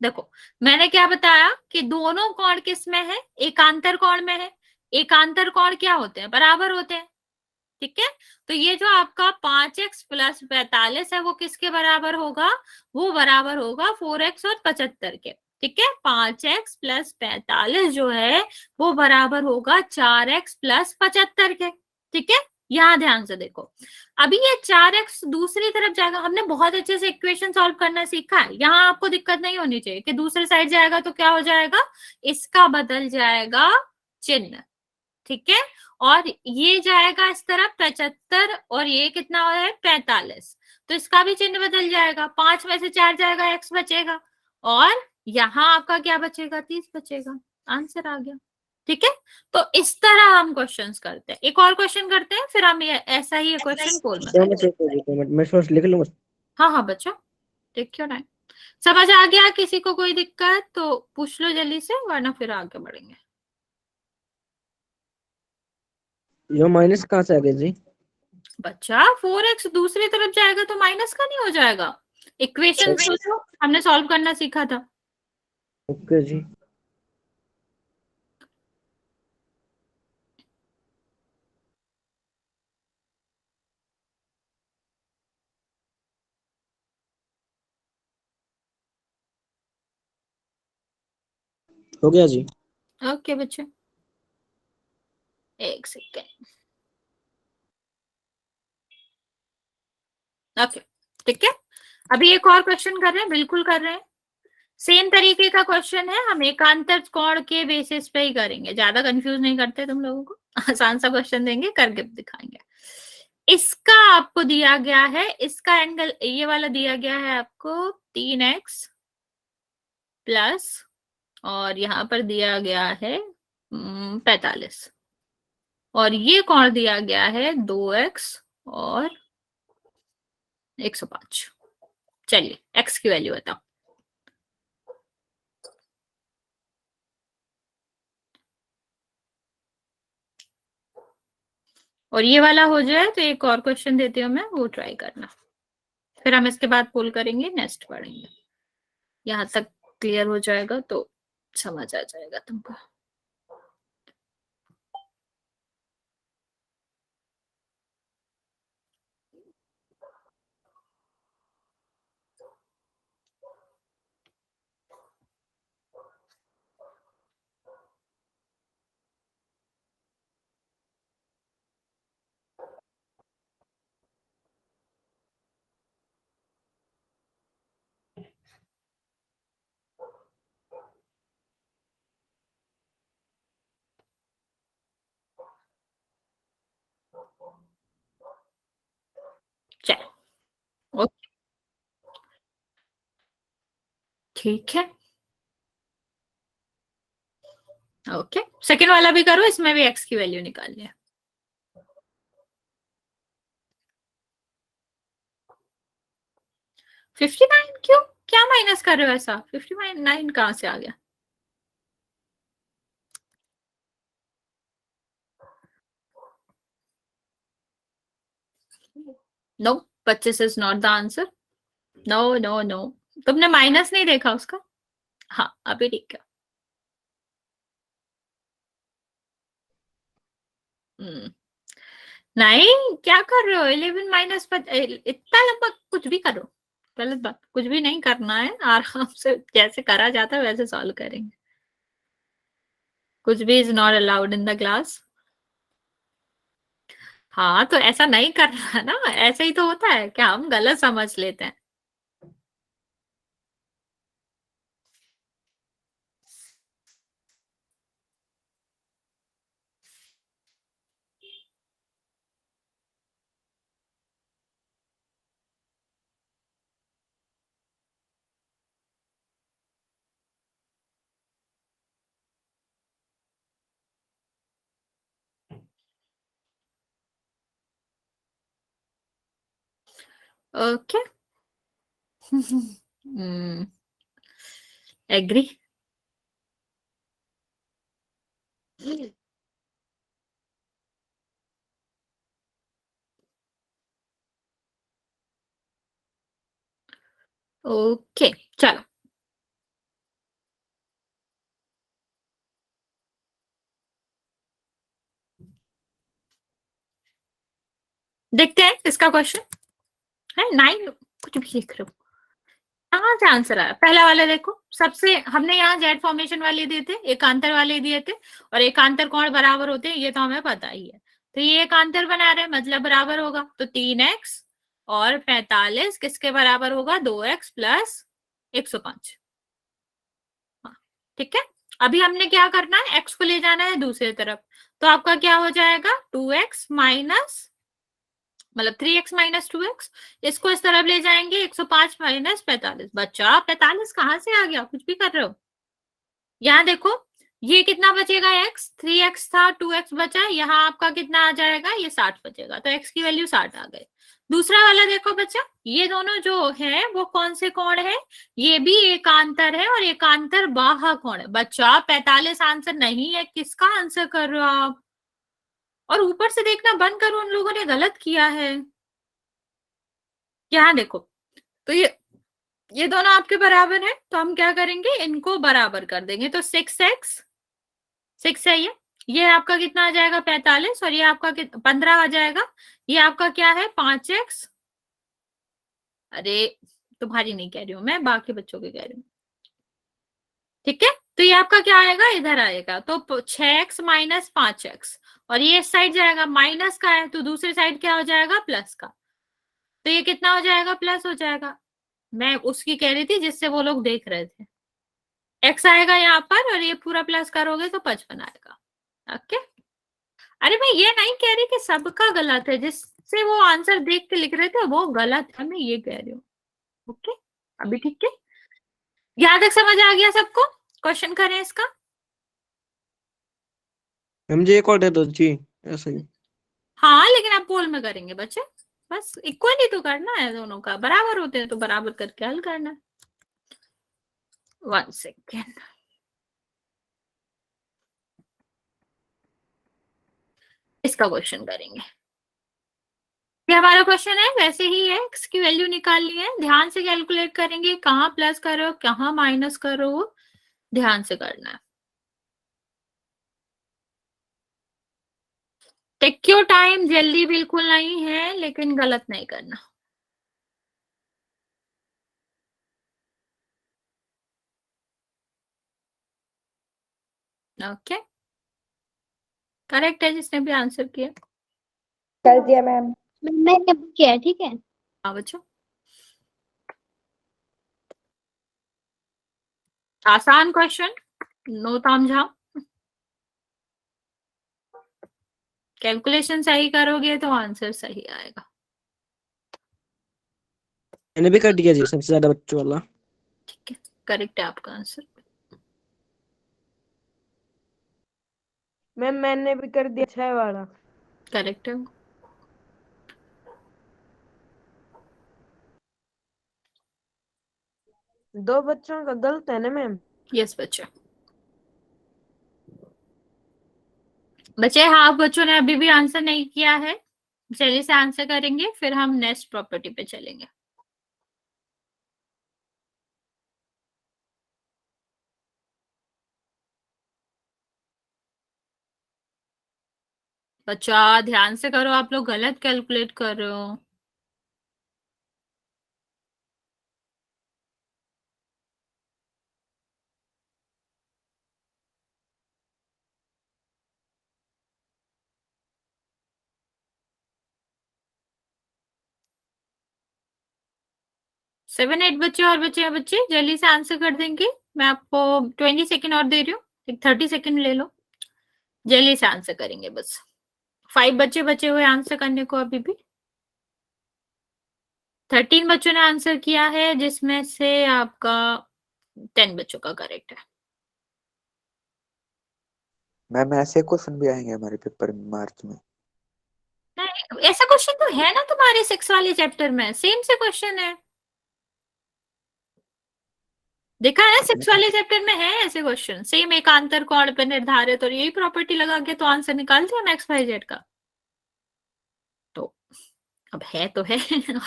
देखो, मैंने क्या बताया कि दोनों कोण किस में है? एकांतर कोण में है। एकांतर कोण क्या होते हैं? बराबर होते हैं। ठीक है, तो ये जो आपका 5x प्लस 45 है वो किसके बराबर होगा? वो बराबर होगा 4x और 75 के। ठीक है, 5x प्लस 45 जो है वो बराबर होगा 4x प्लस 75 के। ठीक है, यहां ध्यान से देखो। अभी ये 4x दूसरी तरफ जाएगा, हमने बहुत अच्छे से इक्वेशन सॉल्व करना सीखा है, यहाँ आपको दिक्कत नहीं होनी चाहिए कि दूसरे साइड जाएगा तो क्या हो जाएगा, इसका बदल जाएगा चिन्ह। ठीक है, और ये जाएगा इस तरफ 75 और ये कितना है 45, तो इसका भी चिन्ह बदल जाएगा। 5 में से 4 जाएगा, x बचेगा, और यहाँ आपका क्या बचेगा? 30 बचेगा। आंसर आ गया। ठीक है, तो इस तरह हम क्वेश्चंस करते हैं। एक और क्वेश्चन करते हैं, फिर हम ये ऐसा ही क्वेश्चन पोल में। मैं सोच लिख लूंगा। हाँ हाँ बच्चा, देख क्यों नहीं? समझ आ गया? किसी को कोई दिक्कत तो पूछ लो जल्दी से, वरना फिर आगे बढ़ेंगे। ये माइनस कहाँ से आ गया जी? बच्चा 4x दूसरी तरफ जाएगा तो माइनस का नहीं हो जाएगा? इक्वेशन सोचो, हमने सॉल्व करना सीखा था। ओके जी। हो गया जी। ओके बच्चे, एक सेकेंड। ओके, ठीक है, अभी एक और क्वेश्चन कर रहे हैं, बिल्कुल कर रहे हैं। सेम तरीके का क्वेश्चन है, हम एकांतर कोण के बेसिस पे ही करेंगे, ज्यादा कंफ्यूज नहीं करते तुम लोगों को। आसान सा क्वेश्चन देंगे, करके दिखाएंगे। इसका आपको दिया गया है, इसका एंगल ये वाला दिया गया है आपको 3x प्लस और यहाँ पर दिया गया है 45 और ये कोण दिया गया है 2x और 105। चलिए x की वैल्यू बताओ। और ये वाला हो जाए तो एक और क्वेश्चन देती हूँ मैं, वो ट्राई करना, फिर हम इसके बाद पुल करेंगे, नेक्स्ट पढ़ेंगे। यहाँ तक क्लियर हो जाएगा तो समझ आ जाएगा तुमको। चलो ओके, ठीक है। ओके, सेकेंड वाला भी करो, इसमें भी x की वैल्यू निकालनी है। $59 क्यों, क्या माइनस कर रहे हो ऐसा? 59 कहां से आ गया? No, 25 is not the answer. No no no, तुमने माइनस नहीं देखा उसका? हाँ अभी ठीक है। नहीं, क्या कर रहे हो? 11 माइनस, इतना लंबा कुछ भी करो, गलत बात, कुछ भी नहीं करना है, आराम से जैसे करा जाता है वैसे सॉल्व करेंगे। कुछ भी is not allowed in the class. हाँ तो ऐसा नहीं करना है ना, ऐसे ही तो होता है, क्या हम गलत समझ लेते हैं? Okay, agree. ओके चलो, देखते हैं इसका क्वेश्चन है। 9, कुछ भी लिख रहे हो, कहाँ से आंसर आया? पहला वाला देखो, सबसे हमने यहाँ जेड फॉर्मेशन वाले दिए थे, एकांतर वाले दिए थे, और एकांतर कोण बराबर होते हैं, ये तो हमें पता ही है। तो ये एकांतर बना रहे हैं, मतलब बराबर होगा, तो 3x और 45 किसके बराबर होगा? 2x plus 105। हाँ, ठीक है। अभी हमने क्या करना है, x को ले जाना है दूसरी तरफ, तो आपका क्या हो जाएगा? 2x माइनस, मतलब 3x माइनस 2x, इसको इस तरफ ले जाएंगे, 105 माइनस 45। बच्चा 45 कहाँ से आ गया? कुछ भी कर रहे हो। यहाँ देखो, ये कितना बचेगा? x, 3x था, 2x बचा, यहाँ आपका कितना आ जाएगा? ये 60 बचेगा, तो x की वैल्यू 60 आ गई। दूसरा वाला देखो बच्चा, ये दोनों जो है वो कौन से कोण है? ये भी एकांतर है और एकांतर बाह्य कोण है। बच्चा 45 आंसर नहीं है, किसका आंसर कर रहे हो आप? और ऊपर से देखना बंद करो, उन लोगों ने गलत किया है। यहाँ देखो, तो ये दोनों आपके बराबर है, तो हम क्या करेंगे, इनको बराबर कर देंगे, तो 6x, 6 है ये आपका कितना आ जाएगा? 45, और ये आपका 15 आ जाएगा। ये आपका क्या है? 5x। अरे तुम्हारी नहीं कह रही हूं मैं, बाकी बच्चों की कह रही हूँ, ठीक है। तो ये आपका क्या आएगा? इधर आएगा, तो 6x माइनस 5x, और ये इस साइड जाएगा, माइनस का है तो दूसरी साइड क्या हो जाएगा? प्लस का। तो ये कितना हो जाएगा? प्लस हो जाएगा। मैं उसकी कह रही थी जिससे वो लोग देख रहे थे। x आएगा यहाँ पर, और ये पूरा प्लस करोगे तो 55 आएगा। ओके, अरे मैं ये नहीं कह रही कि सबका गलत है, जिससे वो आंसर देख के लिख रहे थे वो गलत है, मैं ये कह रही हूँ। ओके, अभी ठीक है, यहाँ तक समझ आ गया सबको? क्वेश्चन करें इसका? मैम जी एक और दे दो जी, ऐसे ही। हाँ लेकिन आप पोल में करेंगे बच्चे, बस इक्वली तो करना है, दोनों का बराबर होते हैं तो बराबर करके हल करना है। 1 सेकेंड, इसका क्वेश्चन करेंगे। ये हमारा क्वेश्चन है, वैसे ही है, x की वैल्यू निकालनी है, ध्यान से कैलकुलेट करेंगे, कहाँ प्लस करो कहाँ माइनस करो, ध्यान से करना है। टेक योर टाइम, जल्दी बिल्कुल नहीं है लेकिन गलत नहीं करना। ओके, करेक्ट है जिसने भी आंसर किया। कर दिया मैम। मैंने अभी किया है, ठीक है। हाँ बच्चों, आसान क्वेश्चन, नो तामझाम। कैलकुलेशन सही करोगे तो आंसर सही आएगा। मैंने भी कर दिया जी, सबसे ज्यादा बच्चों वाला। ठीक है, करेक्ट है आपका आंसर। मैम मैंने भी कर दिया 6 वाला। करेक्ट है। दो बच्चों का गलत है ना मैम? यस बच्चे। बच्चे हाफ बच्चों ने अभी भी आंसर नहीं किया है, जल्दी से आंसर करेंगे फिर हम नेक्स्ट प्रॉपर्टी पे चलेंगे। बच्चा ध्यान से करो, आप लोग गलत कैलकुलेट कर रहे हो। सेवन 8 बच्चे और बच्चे हैं, बच्चे जल्दी से आंसर कर देंगे। मैं आपको 20 सेकेंड और दे रही हूँ, एक 30 सेकेंड ले लो, जल्दी से आंसर करेंगे बस। 5 बच्चे बचे हुए आंसर करने को अभी भी। 13 बच्चों ने आंसर किया है जिसमें से आपका 10 बच्चों का करेक्ट है। मैम ऐसे क्वेश्चन भी आएंगे हमारे पेपर में मार्च में? नहीं, ऐसा क्वेश्चन तो है ना तुम्हारे 6 वाले चैप्टर में, सेम से क्वेश्चन है, देखा है 6 वाले चैप्टर में है ऐसे क्वेश्चन, सेम एकांतर कोण पे निर्धारित, और यही प्रॉपर्टी लगा के तो आंसर निकालते हैं एक्स वाई जेड का। तो अब है तो है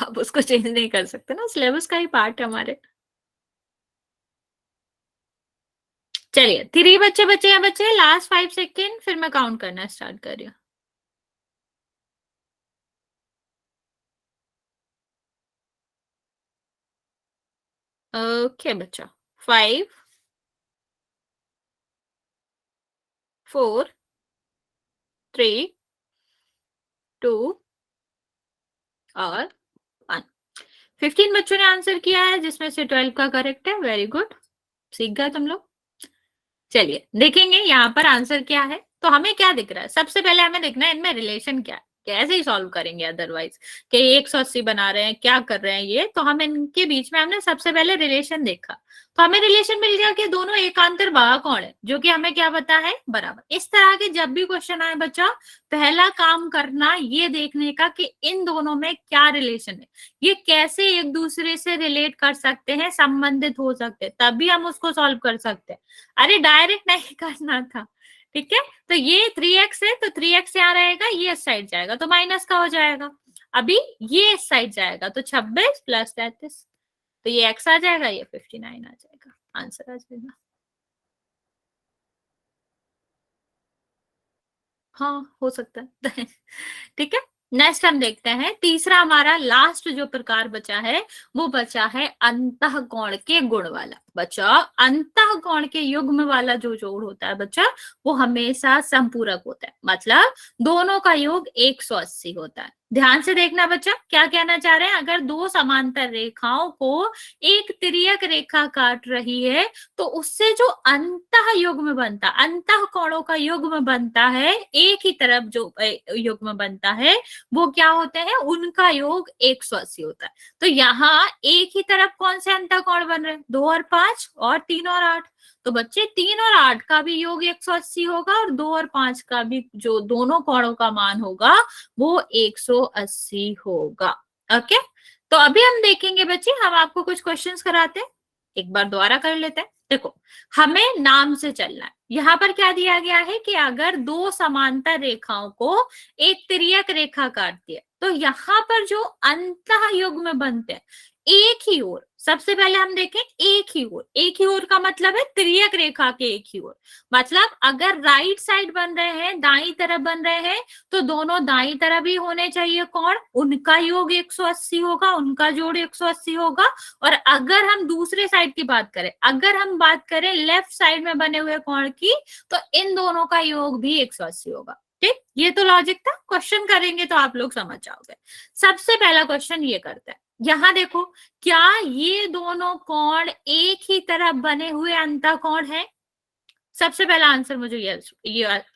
आप उसको चेंज नहीं कर सकते ना, सिलेबस का ही पार्ट है हमारे। चलिए 3 बच्चे बचे हैं बच्चे, लास्ट 5 सेकेंड फिर मैं काउंट करना स्टार्ट कर रही हूँ। ओके बच्चा, 5 4 3 2 और 1। 15 बच्चों ने आंसर किया है जिसमें से 12 का करेक्ट है, वेरी गुड, सीख गए तुम लोग। चलिए देखेंगे यहाँ पर आंसर क्या है। तो हमें क्या दिख रहा है, सबसे पहले हमें देखना है इनमें रिलेशन क्या है, कैसे ही सॉल्व करेंगे अदरवाइज कि 180 बना रहे हैं क्या कर रहे हैं ये। तो हम इनके बीच में हमने सबसे पहले रिलेशन देखा, तो हमें रिलेशन मिल गया कि दोनों एकांतर भाग कौन है, जो कि हमें क्या पता है, बराबर। इस तरह के जब भी क्वेश्चन आए बच्चा, पहला काम करना ये देखने का कि इन दोनों में क्या रिलेशन है, ये कैसे एक दूसरे से रिलेट कर सकते हैं, संबंधित हो सकते हैं, तभी हम उसको सॉल्व कर सकते हैं। अरे डायरेक्ट नहीं करना था, ठीक है। तो ये 3x है तो 3x यहाँ रहेगा, ये इस साइड जाएगा तो माइनस का हो जाएगा, अभी ये इस साइड जाएगा तो 26 प्लस 33, तो ये x आ जाएगा, ये 59 आ जाएगा, आंसर आ जाएगा। हाँ हो सकता है ठीक है। नेक्स्ट हम देखते हैं, तीसरा हमारा लास्ट जो प्रकार बचा है वो बचा है अंतःकोण के गुण वाला। बच्चा अंतःकोण के युग्म वाला जो जोड़ होता है बच्चा, वो हमेशा संपूरक होता है, मतलब दोनों का योग 180 होता है। ध्यान से देखना बच्चा, क्या कहना चाह रहे हैं, अगर दो समांतर रेखाओं को एक तिर्यक रेखा काट रही है तो उससे जो अंतः युग्म बनता, अंतः कोणों का युग्म बनता है, एक ही तरफ जो युग्म बनता है वो क्या होते हैं, उनका योग 180 होता है। तो यहाँ एक ही तरफ कौन से अंतः कोण बन रहे हैं, 2 और 5 और 3 और 8, तो बच्चे 3 और 8 का भी योग 180 होगा और 2 और 5 का भी जो दोनों कोणों का मान होगा वो 180 होगा। ओके, तो अभी हम देखेंगे बच्चे, हम आपको कुछ क्वेश्चंस कराते हैं, एक बार दोबारा कर लेते हैं। देखो, हमें नाम से चलना है। यहाँ पर क्या दिया गया है कि अगर दो समांतर रेखाओं को एक तिर्यक रेखा काटती है तो यहाँ पर जो अंतः युग्म बनते हैं एक ही ओर, सबसे पहले हम देखें एक ही ओर। एक ही ओर का मतलब है तिर्यक रेखा के एक ही ओर, मतलब अगर राइट साइड बन रहे हैं, दाई तरफ बन रहे हैं, तो दोनों दाई तरफ ही होने चाहिए कोण, उनका योग 180 होगा, उनका जोड़ 180 होगा। और अगर हम दूसरे साइड की बात करें, अगर हम बात करें लेफ्ट साइड में बने हुए कोण की, तो इन दोनों का योग भी 180 होगा। ठीक, ये तो लॉजिक था। क्वेश्चन करेंगे तो आप लोग समझ जाओगे। सबसे पहला क्वेश्चन ये करते हैं, यहां देखो, क्या ये दोनों कोण एक ही तरफ बने हुए अंतः कोण है? सबसे पहला आंसर मुझे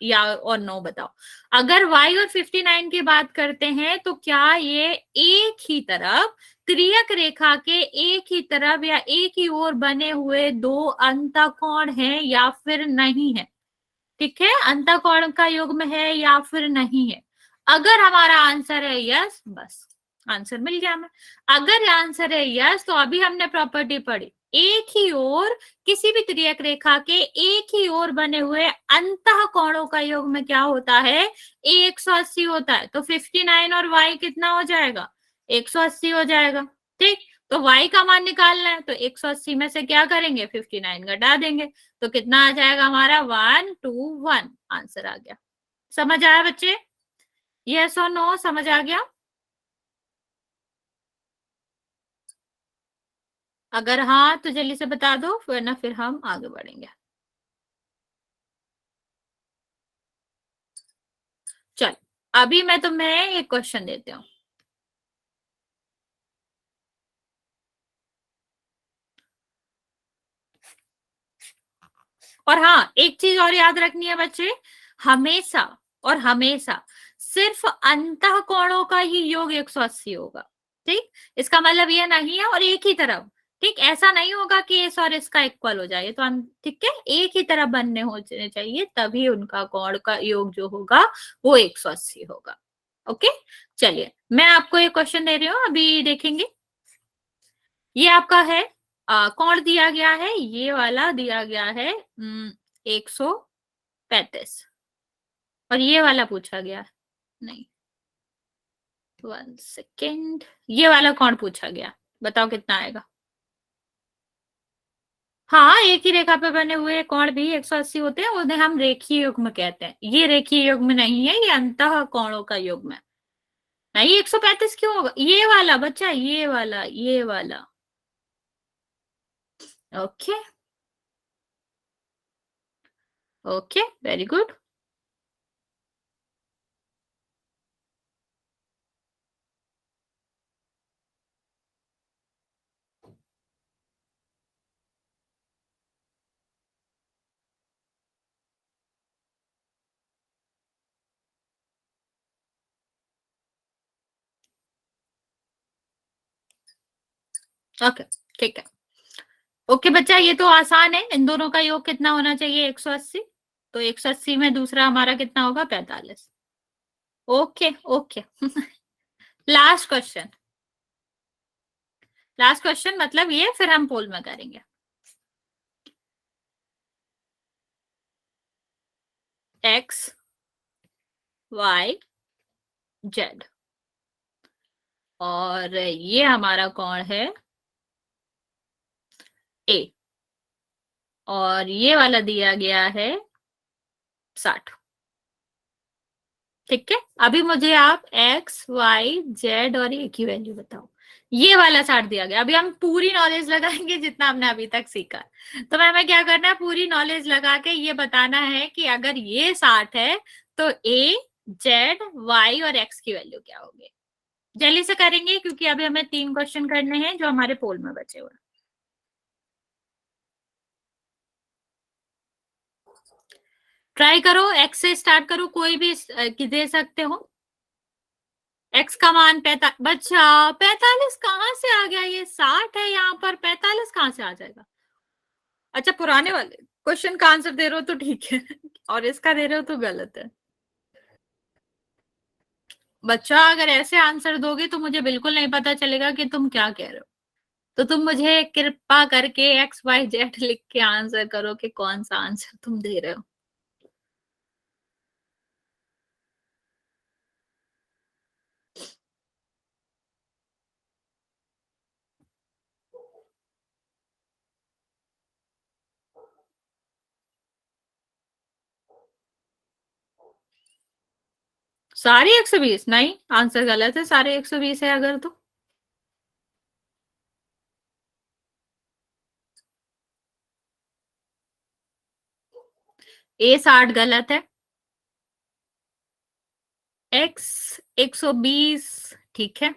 या और नो बताओ। अगर y और 59 की बात करते हैं तो क्या ये एक ही तरफ तिर्यक रेखा के एक ही तरफ या एक ही ओर बने हुए दो अंतः कोण हैं या फिर नहीं है? ठीक है, अंतः कोण का युग्म है या फिर नहीं है? अगर हमारा आंसर है यस, बस आंसर मिल गया हमें। अगर आंसर है यस, तो अभी हमने प्रॉपर्टी पढ़ी, एक ही ओर किसी भी तिर्यक रेखा के एक ही ओर बने हुए अंतः कोणों का योग में क्या होता है? 180 होता है। तो 59 और y कितना हो जाएगा? 180 हो जाएगा। ठीक, तो y का मान निकालना है तो 180 में से क्या करेंगे? 59 घटा देंगे, तो कितना आ जाएगा हमारा? 121 आंसर आ गया। समझ आया बच्चे? यस और नो समझ आ गया? अगर हाँ तो जल्दी से बता दो, वरना फिर हम आगे बढ़ेंगे। चल, अभी मैं तुम्हें एक क्वेश्चन देती हूँ। और हाँ, एक चीज और याद रखनी है बच्चे, हमेशा और हमेशा सिर्फ अंतः कोणों का ही योग 180 होगा। ठीक, इसका मतलब ये नहीं है और एक ही तरफ। ठीक, ऐसा नहीं होगा कि इस और इसका इक्वल हो जाए, तो ठीक है, एक ही तरफ बनने होने चाहिए, तभी उनका कोण का योग जो होगा वो 180 होगा। ओके, चलिए मैं आपको एक क्वेश्चन दे रही हूँ, अभी देखेंगे। ये आपका है, कोण दिया गया है, ये वाला दिया गया है 135 और ये वाला पूछा गया, नहीं 1 सेकेंड, ये वाला कोण पूछा गया, बताओ कितना आएगा? हाँ, एक ही रेखा पे बने हुए कोण भी 180 होते हैं, उन्हें हम रेखीय युग्म कहते हैं। ये रेखीय युग्म नहीं है, ये अंतः कोणों का युग्म है। नहीं, 135 क्यों होगा? ये वाला बच्चा, ये वाला, ये वाला। Okay okay, very good. Okay, ठीक है। ओके बच्चा, ये तो आसान है। इन दोनों का योग कितना होना चाहिए? 180। तो 180 में दूसरा हमारा कितना होगा? 45। Okay okay. Last question, last question मतलब ये, फिर हम पोल में करेंगे। एक्स वाई जेड, और ये हमारा कोण है ए, और ये वाला दिया गया है 60। ठीक है, अभी मुझे आप एक्स वाई जेड और ए की वैल्यू बताओ। ये वाला 60 दिया गया। अभी हम पूरी नॉलेज लगाएंगे जितना हमने अभी तक सीखा। तो हमें क्या करना है? पूरी नॉलेज लगा के ये बताना है कि अगर ये 60 है तो ए जेड वाई और एक्स की वैल्यू क्या होगी। जल्दी से करेंगे क्योंकि अभी हमें 3 क्वेश्चन करने हैं जो हमारे पोल में बचे हुए हैं। ट्राई करो, एक्स से स्टार्ट करो, कोई भी दे सकते हो। एक्स का मान 45। बच्चा 45 कहाँ से आ गया? ये 60 है, यहाँ पर 45 कहाँ से आ जाएगा? अच्छा, पुराने वाले क्वेश्चन का आंसर दे रहे हो तो ठीक है, और इसका दे रहे हो तो गलत है। बच्चा अगर ऐसे आंसर दोगे तो मुझे बिल्कुल नहीं पता चलेगा कि तुम क्या कह रहे हो। तो तुम मुझे कृपा करके XYZ लिख के आंसर करो कि कौन सा आंसर तुम दे रहे हो। सारे 120 नहीं, आंसर गलत है। सारे 120 है अगर तो A60 गलत है। X 120 ठीक है।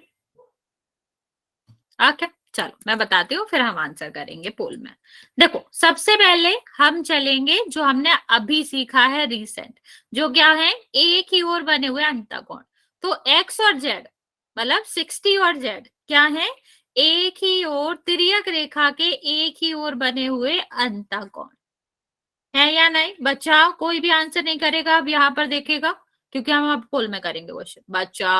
ओके, चलो मैं बताती हूँ, फिर हम आंसर करेंगे पोल में। देखो, सबसे पहले हम चलेंगे जो हमने अभी सीखा है रिसेंट, जो क्या है, एक ही ओर बने हुए अंतःकोण। तो एक्स और जेड, मतलब 60 और जेड क्या है, एक ही ओर तिर्यक रेखा के एक ही ओर बने हुए अंतःकोण है या नहीं। बच्चा कोई भी आंसर नहीं करेगा, अब यहाँ पर देखेगा, क्योंकि हम अब पोल में करेंगे क्वेश्चन। बच्चा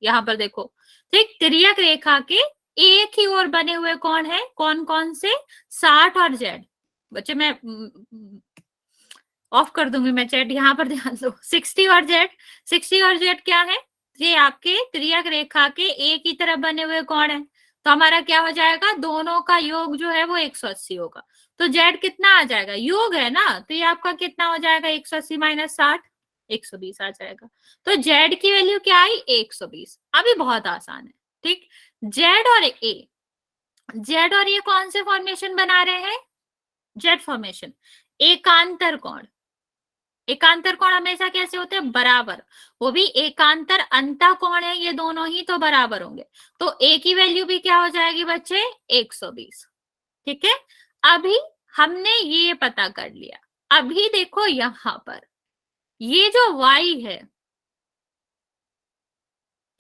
यहाँ पर देखो, ठीक, तिर्यक रेखा के एक ही ओर बने हुए कौन है, कौन कौन से, 60 और जेड। बच्चे मैं ऑफ कर दूंगी मैं चैट, यहाँ पर ध्यान दो। 60 और जेड, 60 और जेड क्या है, ये आपके त्रियक रेखा के एक ही तरफ बने हुए कौन है। तो हमारा क्या हो जाएगा, दोनों का योग जो है वो 180 होगा। तो जेड कितना आ जाएगा, योग है ना, तो ये आपका कितना हो जाएगा, 180 माइनस 60, 120 आ जाएगा। तो जेड की वैल्यू क्या आई, 120। अभी बहुत आसान है, ठीक। जेड और ए, जेड और ये कौन से फॉर्मेशन बना रहे हैं, जेड फॉर्मेशन। एकांतर कोण, एकांतर कोण हमेशा कैसे होते हैं, बराबर। वो भी एकांतर अंतःकोण है, ये दोनों ही तो बराबर होंगे। तो ए की वैल्यू भी क्या हो जाएगी बच्चे, 120। ठीक है, अभी हमने ये पता कर लिया। अभी देखो यहां पर ये जो y है,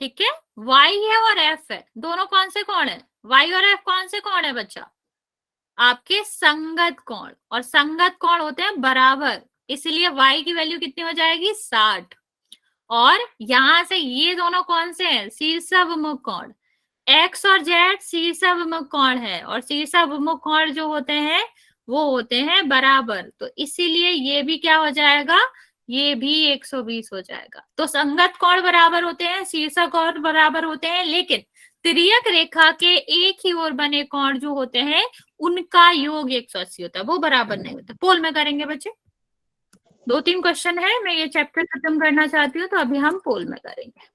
ठीक है, y है और f है, दोनों कौन से कोण है, y और f कौन से कोण है बच्चा, आपके संगत कोण। और संगत कोण होते हैं बराबर, इसलिए y की वैल्यू कितनी हो जाएगी, 60। और यहां से ये दोनों कौन से हैं, शीर्षाभिमुख कोण। एक्स और जेड शीर्षाभिमुख कोण है, और शीर्षाभिमुख कोण जो होते हैं वो होते हैं बराबर। तो इसीलिए ये भी क्या हो जाएगा, ये भी 120 हो जाएगा। तो संगत कोण बराबर होते हैं, शीर्षक कोण बराबर होते हैं, लेकिन तिर्यक रेखा के एक ही ओर बने कोण जो होते हैं उनका योग 180 होता है, वो बराबर नहीं होता। पोल में करेंगे बच्चे, 2-3 क्वेश्चन है, मैं ये चैप्टर खत्म करना चाहती हूँ, तो अभी हम पोल में करेंगे।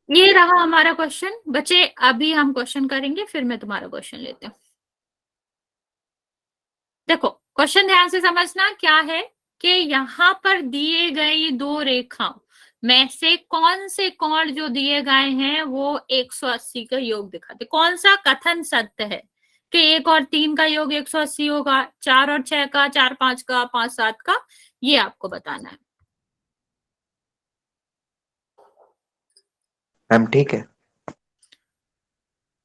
ये रहा हमारा क्वेश्चन बच्चे, अभी हम क्वेश्चन करेंगे, फिर मैं तुम्हारा क्वेश्चन लेती हूँ। देखो क्वेश्चन ध्यान से समझना, क्या है कि यहाँ पर दिए गई दो रेखाओं में से कौन से कोण जो दिए गए हैं वो 180 का योग दिखाते। कौन सा कथन सत्य है कि 1 और 3 का योग 180 होगा, 4 और 6 का, 4 5 का, 5 7 का, ये आपको बताना है। मैम ठीक है।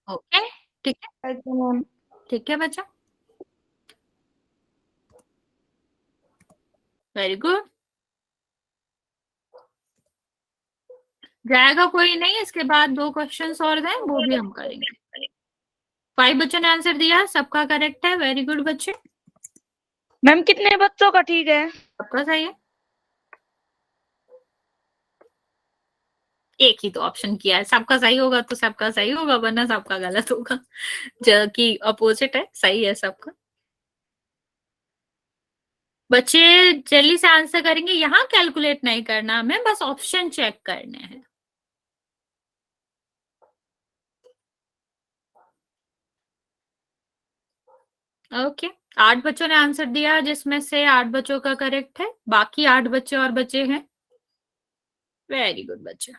ओके, ठीक है, मैम। ठीक है बच्चा, वेरी गुड। जाएगा कोई नहीं, इसके बाद 2 क्वेश्चंस और दें, वो भी हम करेंगे। 5 बच्चों ने आंसर दिया, सबका करेक्ट है, वेरी गुड बच्चे। मैम कितने बच्चों का ठीक है? सबका सही है, एक ही तो ऑप्शन किया है, सबका सही होगा तो सबका सही होगा, वरना सबका गलत होगा। जो कि अपोजिट है, सही है सबका। बच्चे जल्दी से आंसर करेंगे, यहाँ कैलकुलेट नहीं करना हमें, बस ऑप्शन चेक करने हैं। ओके, 8 बच्चों ने आंसर दिया, जिसमें से 8 बच्चों का करेक्ट है, बाकी 8 बच्चे और बचे हैं। वेरी गुड बच्चे।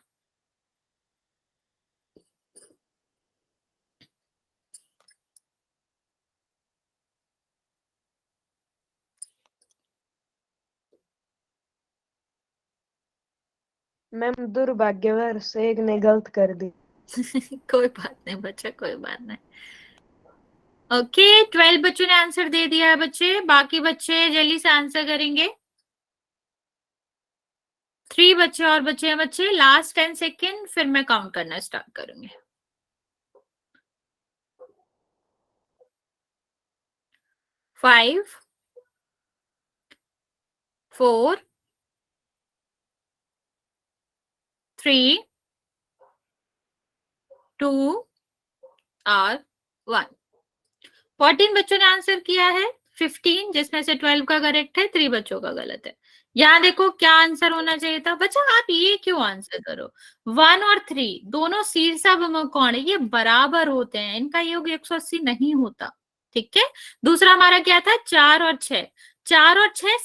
मैम दुर्भाग्यवश एक ने गलत कर दी। कोई बात नहीं बच्चा, कोई बात नहीं। ओके 12 बच्चों ने आंसर दे दिया है बच्चे, बाकी बच्चे जल्दी से आंसर करेंगे। 3 बच्चे और बचे हैं बच्चे, लास्ट 10 सेकेंड, फिर मैं काउंट करना स्टार्ट करूंगी। 5 4 3 2 और 1। 14 बच्चों ने आंसर किया है, 15 जिसमें से 12 का करेक्ट है, 3 बच्चों का गलत है। यहाँ देखो क्या आंसर होना चाहिए था बच्चा, आप ये क्यों आंसर करो। 1 और 3 दोनों शीर्षाभिमुख कोण है, ये बराबर होते हैं, इनका योग 180 नहीं होता। ठीक है, दूसरा हमारा क्या था, 4 और 6, 4 और 6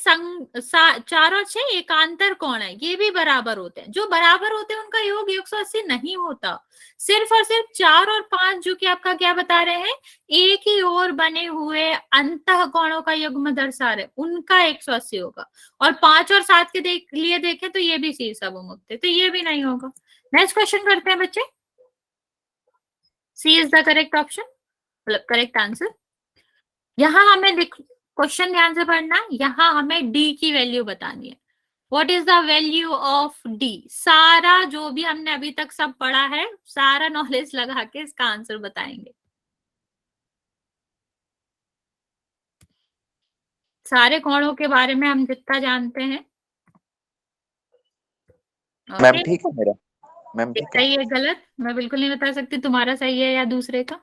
4 और 6 एकांतर कोण है, ये भी बराबर होते हैं। जो बराबर होते हैं उनका योग 180 नहीं होता। सिर्फ और सिर्फ 4 और 5 जो कि आपका क्या बता रहे हैं, एक ही ओर बने हुए अंतः कोणों का युग्म दर्शा रहे, उनका 180 होगा। और 5 और 7 के लिए देखें तो ये भी शीर्षाभिमुख थे, तो ये भी नहीं होगा। नेक्स्ट क्वेश्चन करते हैं बच्चे। सी इज द करेक्ट ऑप्शन, मतलब करेक्ट आंसर। यहां हमें क्वेश्चन ध्यान से पढ़ना, यहां हमें डी की वैल्यू बतानी है। What is the value of D. सारा जो भी हमने अभी तक सब पढ़ा है, सारा नॉलेज लगा के इसका आंसर बताएंगे। सारे कोणों के बारे में हम जितना जानते हैं। मैम ठीक है मेरा, मैम ठीक है। सही है गलत मैं बिल्कुल नहीं बता सकती, तुम्हारा सही है या दूसरे का।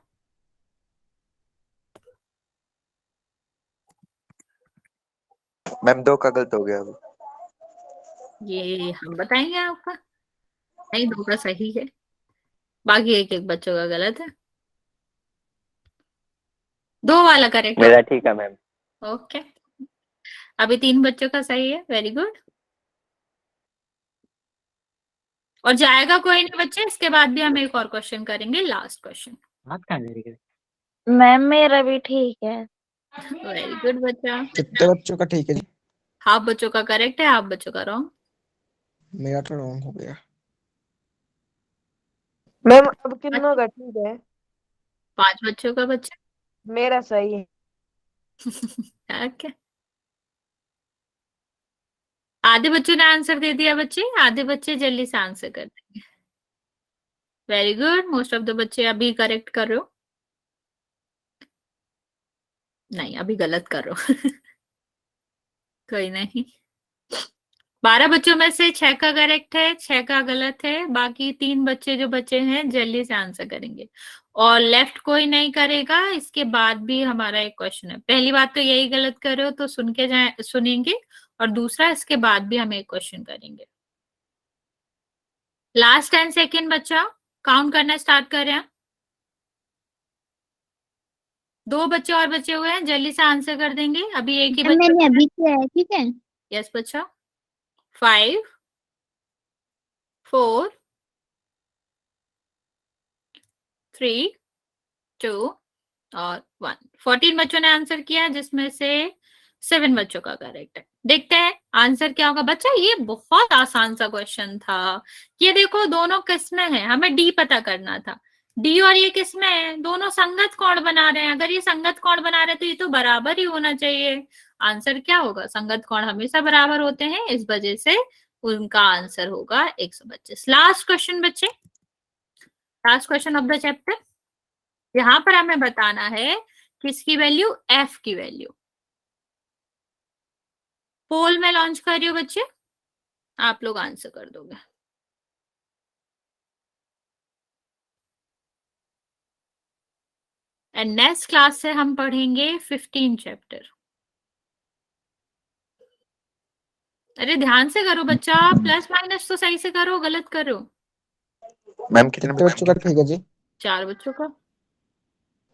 मैम 2 का गलत हो गया अभी। ये हम बताएंगे आपका, नहीं 2 का सही है, बाकी एक एक बच्चों का गलत है। 2 वाला करेक्ट मेरा ठीक है मैम। ओके, अभी 3 बच्चों का सही है, वेरी गुड। और जाएगा कोई नहीं बच्चे, इसके बाद भी हम एक और क्वेश्चन करेंगे, लास्ट क्वेश्चन। बात कहाँ करेंगे? मैम मेरा भी ठीक है। वेरी गुड बच्चा। कितने बच्चों का ठीक है जी? हाफ बच्चों का करेक्ट है, हाफ बच्चों का रॉन्ग। मेरा तो रॉन्ग हो गया। मैम अब किन्नों का ठीक है? 5 बच्चों का बच्चा। मेरा सही है। ओके, आधे बच्चों ने आंसर दे दिया बच्चे, आधे बच्चे जल्दी से आंसर कर देंगे। Very good, most of the बच्चे अभी करेक्ट कर रहे हो, नहीं अभी गलत कर रहे हो। कोई नहीं, 12 बच्चों में से 6 का करेक्ट है, 6 का गलत है, बाकी 3 बच्चे जो बचे हैं जल्दी से आंसर करेंगे। और लेफ्ट कोई नहीं करेगा, इसके बाद भी हमारा एक क्वेश्चन है। पहली बात तो यही गलत कर रहे हो तो सुन के सुनेंगे, और दूसरा इसके बाद भी हम एक क्वेश्चन करेंगे। लास्ट 10 सेकेंड बच्चा, काउंट करना स्टार्ट कर रहे हैं। 2 बच्चे और बचे हुए हैं, जल्दी से आंसर कर देंगे, अभी एक ही बच्चा। मैंने अभी किया है, ठीक है। यस बच्चा। 5 4 3 2 और 1। 14 बच्चों ने आंसर किया, जिसमें से 7 बच्चों का करेक्ट है। देखते हैं आंसर क्या होगा बच्चा। ये बहुत आसान सा क्वेश्चन था। ये देखो दोनों किसमें है, हमें डी पता करना था। डी और ये किसमें है, दोनों संगत कोण बना रहे हैं। अगर ये संगत कोण बना रहे हैं तो ये तो बराबर ही होना चाहिए। आंसर क्या होगा, संगत कोण हमेशा बराबर होते हैं, इस वजह से उनका आंसर होगा 125। लास्ट क्वेश्चन बच्चे, last question of the chapter. यहां पर हमें बताना है किसकी वैल्यू, एफ की वैल्यू। पोल में लॉन्च कर रही हूँ बच्चे, आप लोग आंसर कर दोगे। एंड नेक्स्ट क्लास से हम पढ़ेंगे 15 चैप्टर। अरे ध्यान से करो बच्चा, प्लस माइनस तो सही से करो, गलत करो। मैम कितने कितने बच्चों का ठीक है जी? 4 बच्चों का।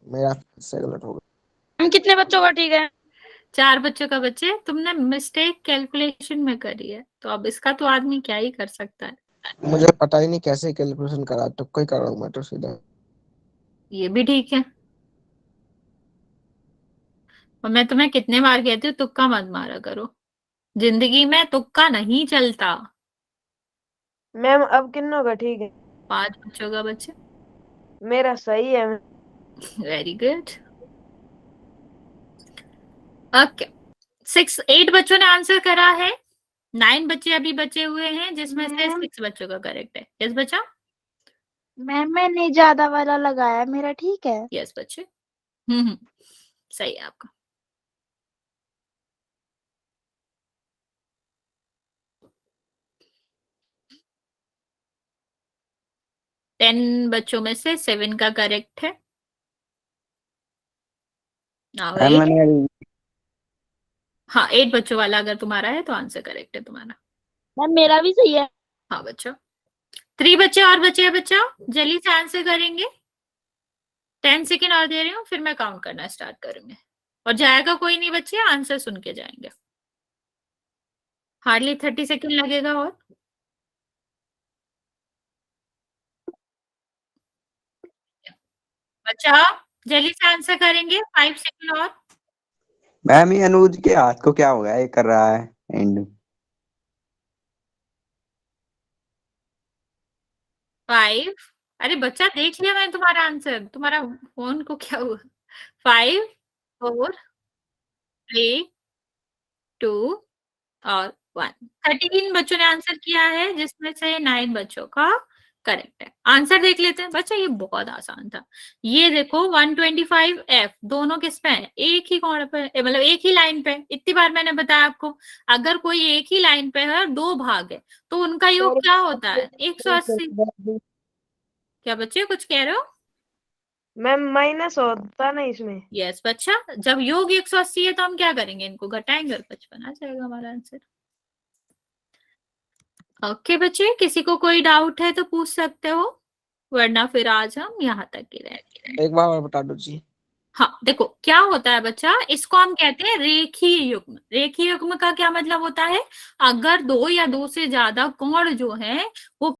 मेरा से गलत हो गया। हम कितने बच्चों का ठीक है? 4 बच्चों का बच्चे, तुमने मिस्टेक कैलकुलेशन में करी है, तो अब इसका तो आदमी क्या ही कर सकता है। मुझे पता ही नहीं कैसे कैलकुलेशन करा, तुक्का ही कर रहा हूँ मैं तो सीधा। ये भी ठीक है, और मैं तुम्हें कितने बार कहती हूँ तुक्का मत मारा करो, जिंदगी में तुक्का नहीं चलता। मैम अब किन्नों का ठीक है? 5 बच्चों का बच्चे। मेरा सही है। Very good. ओके, 8 बच्चों ने आंसर करा है, 9 बच्चे अभी बचे हुए हैं जिसमें से मैम 6 बच्चों का करेक्ट है। यस बच्चा? मैम मैंने ज्यादा वाला लगाया, मेरा ठीक है? यस बच्चे। सही है आपका। टेन बच्चों में से 7 का करेक्ट है। नाउ मैम मैंने हाँ, 8 बच्चों वाला अगर तुम्हारा है तो आंसर करेक्ट है तुम्हारा। मैम मेरा भी सही है। हाँ बच्चा, 3 बच्चे और बचे हैं बच्चा, जल्दी से आंसर करेंगे। 10 सेकेंड और दे रही हूँ, फिर मैं काउंट करना स्टार्ट करूंगी और जाएगा कोई नहीं बच्चे, आंसर सुन के जाएंगे। हार्डली 30 सेकेंड लगेगा और बच्चा जल्दी से आंसर करेंगे, 5 सेकेंड और। मैम ये अनुज के हाथ को क्या हो गया, ये कर रहा है एंड। 5, अरे बच्चा देख लिया मैंने तुम्हारा आंसर, तुम्हारा फोन को क्या हुआ? 5 4 3 2 और 1। 13 बच्चों ने आंसर किया है जिसमें से 9 बच्चों का करेक्ट है। आंसर देख लेते हैं बच्चा, ये बहुत आसान था। ये देखो 125F दोनों किस पे है? एक ही कोण पे, मतलब एक ही लाइन पे। इतनी बार मैंने बताया आपको, अगर कोई एक ही लाइन पे है और 2 भाग है तो उनका योग क्या होता है? 180। क्या बच्चे कुछ कह रहे हो? मैम माइनस होता ना इसमें। यस बच्चा, जब योग 180 है तो हम क्या करेंगे? इनको घटाएंगे और 55 आ जाएगा हमारा आंसर। ओके बच्चे, किसी को कोई डाउट है तो पूछ सकते हो, वरना फिर आज हम यहाँ तक ही रहेंगे। एक बार और बता दो जी। हाँ देखो क्या होता है बच्चा, इसको हम कहते हैं रेखीय युग्म। रेखीय युग्म का क्या मतलब होता है? अगर 2 या 2 से ज्यादा कोण जो है वो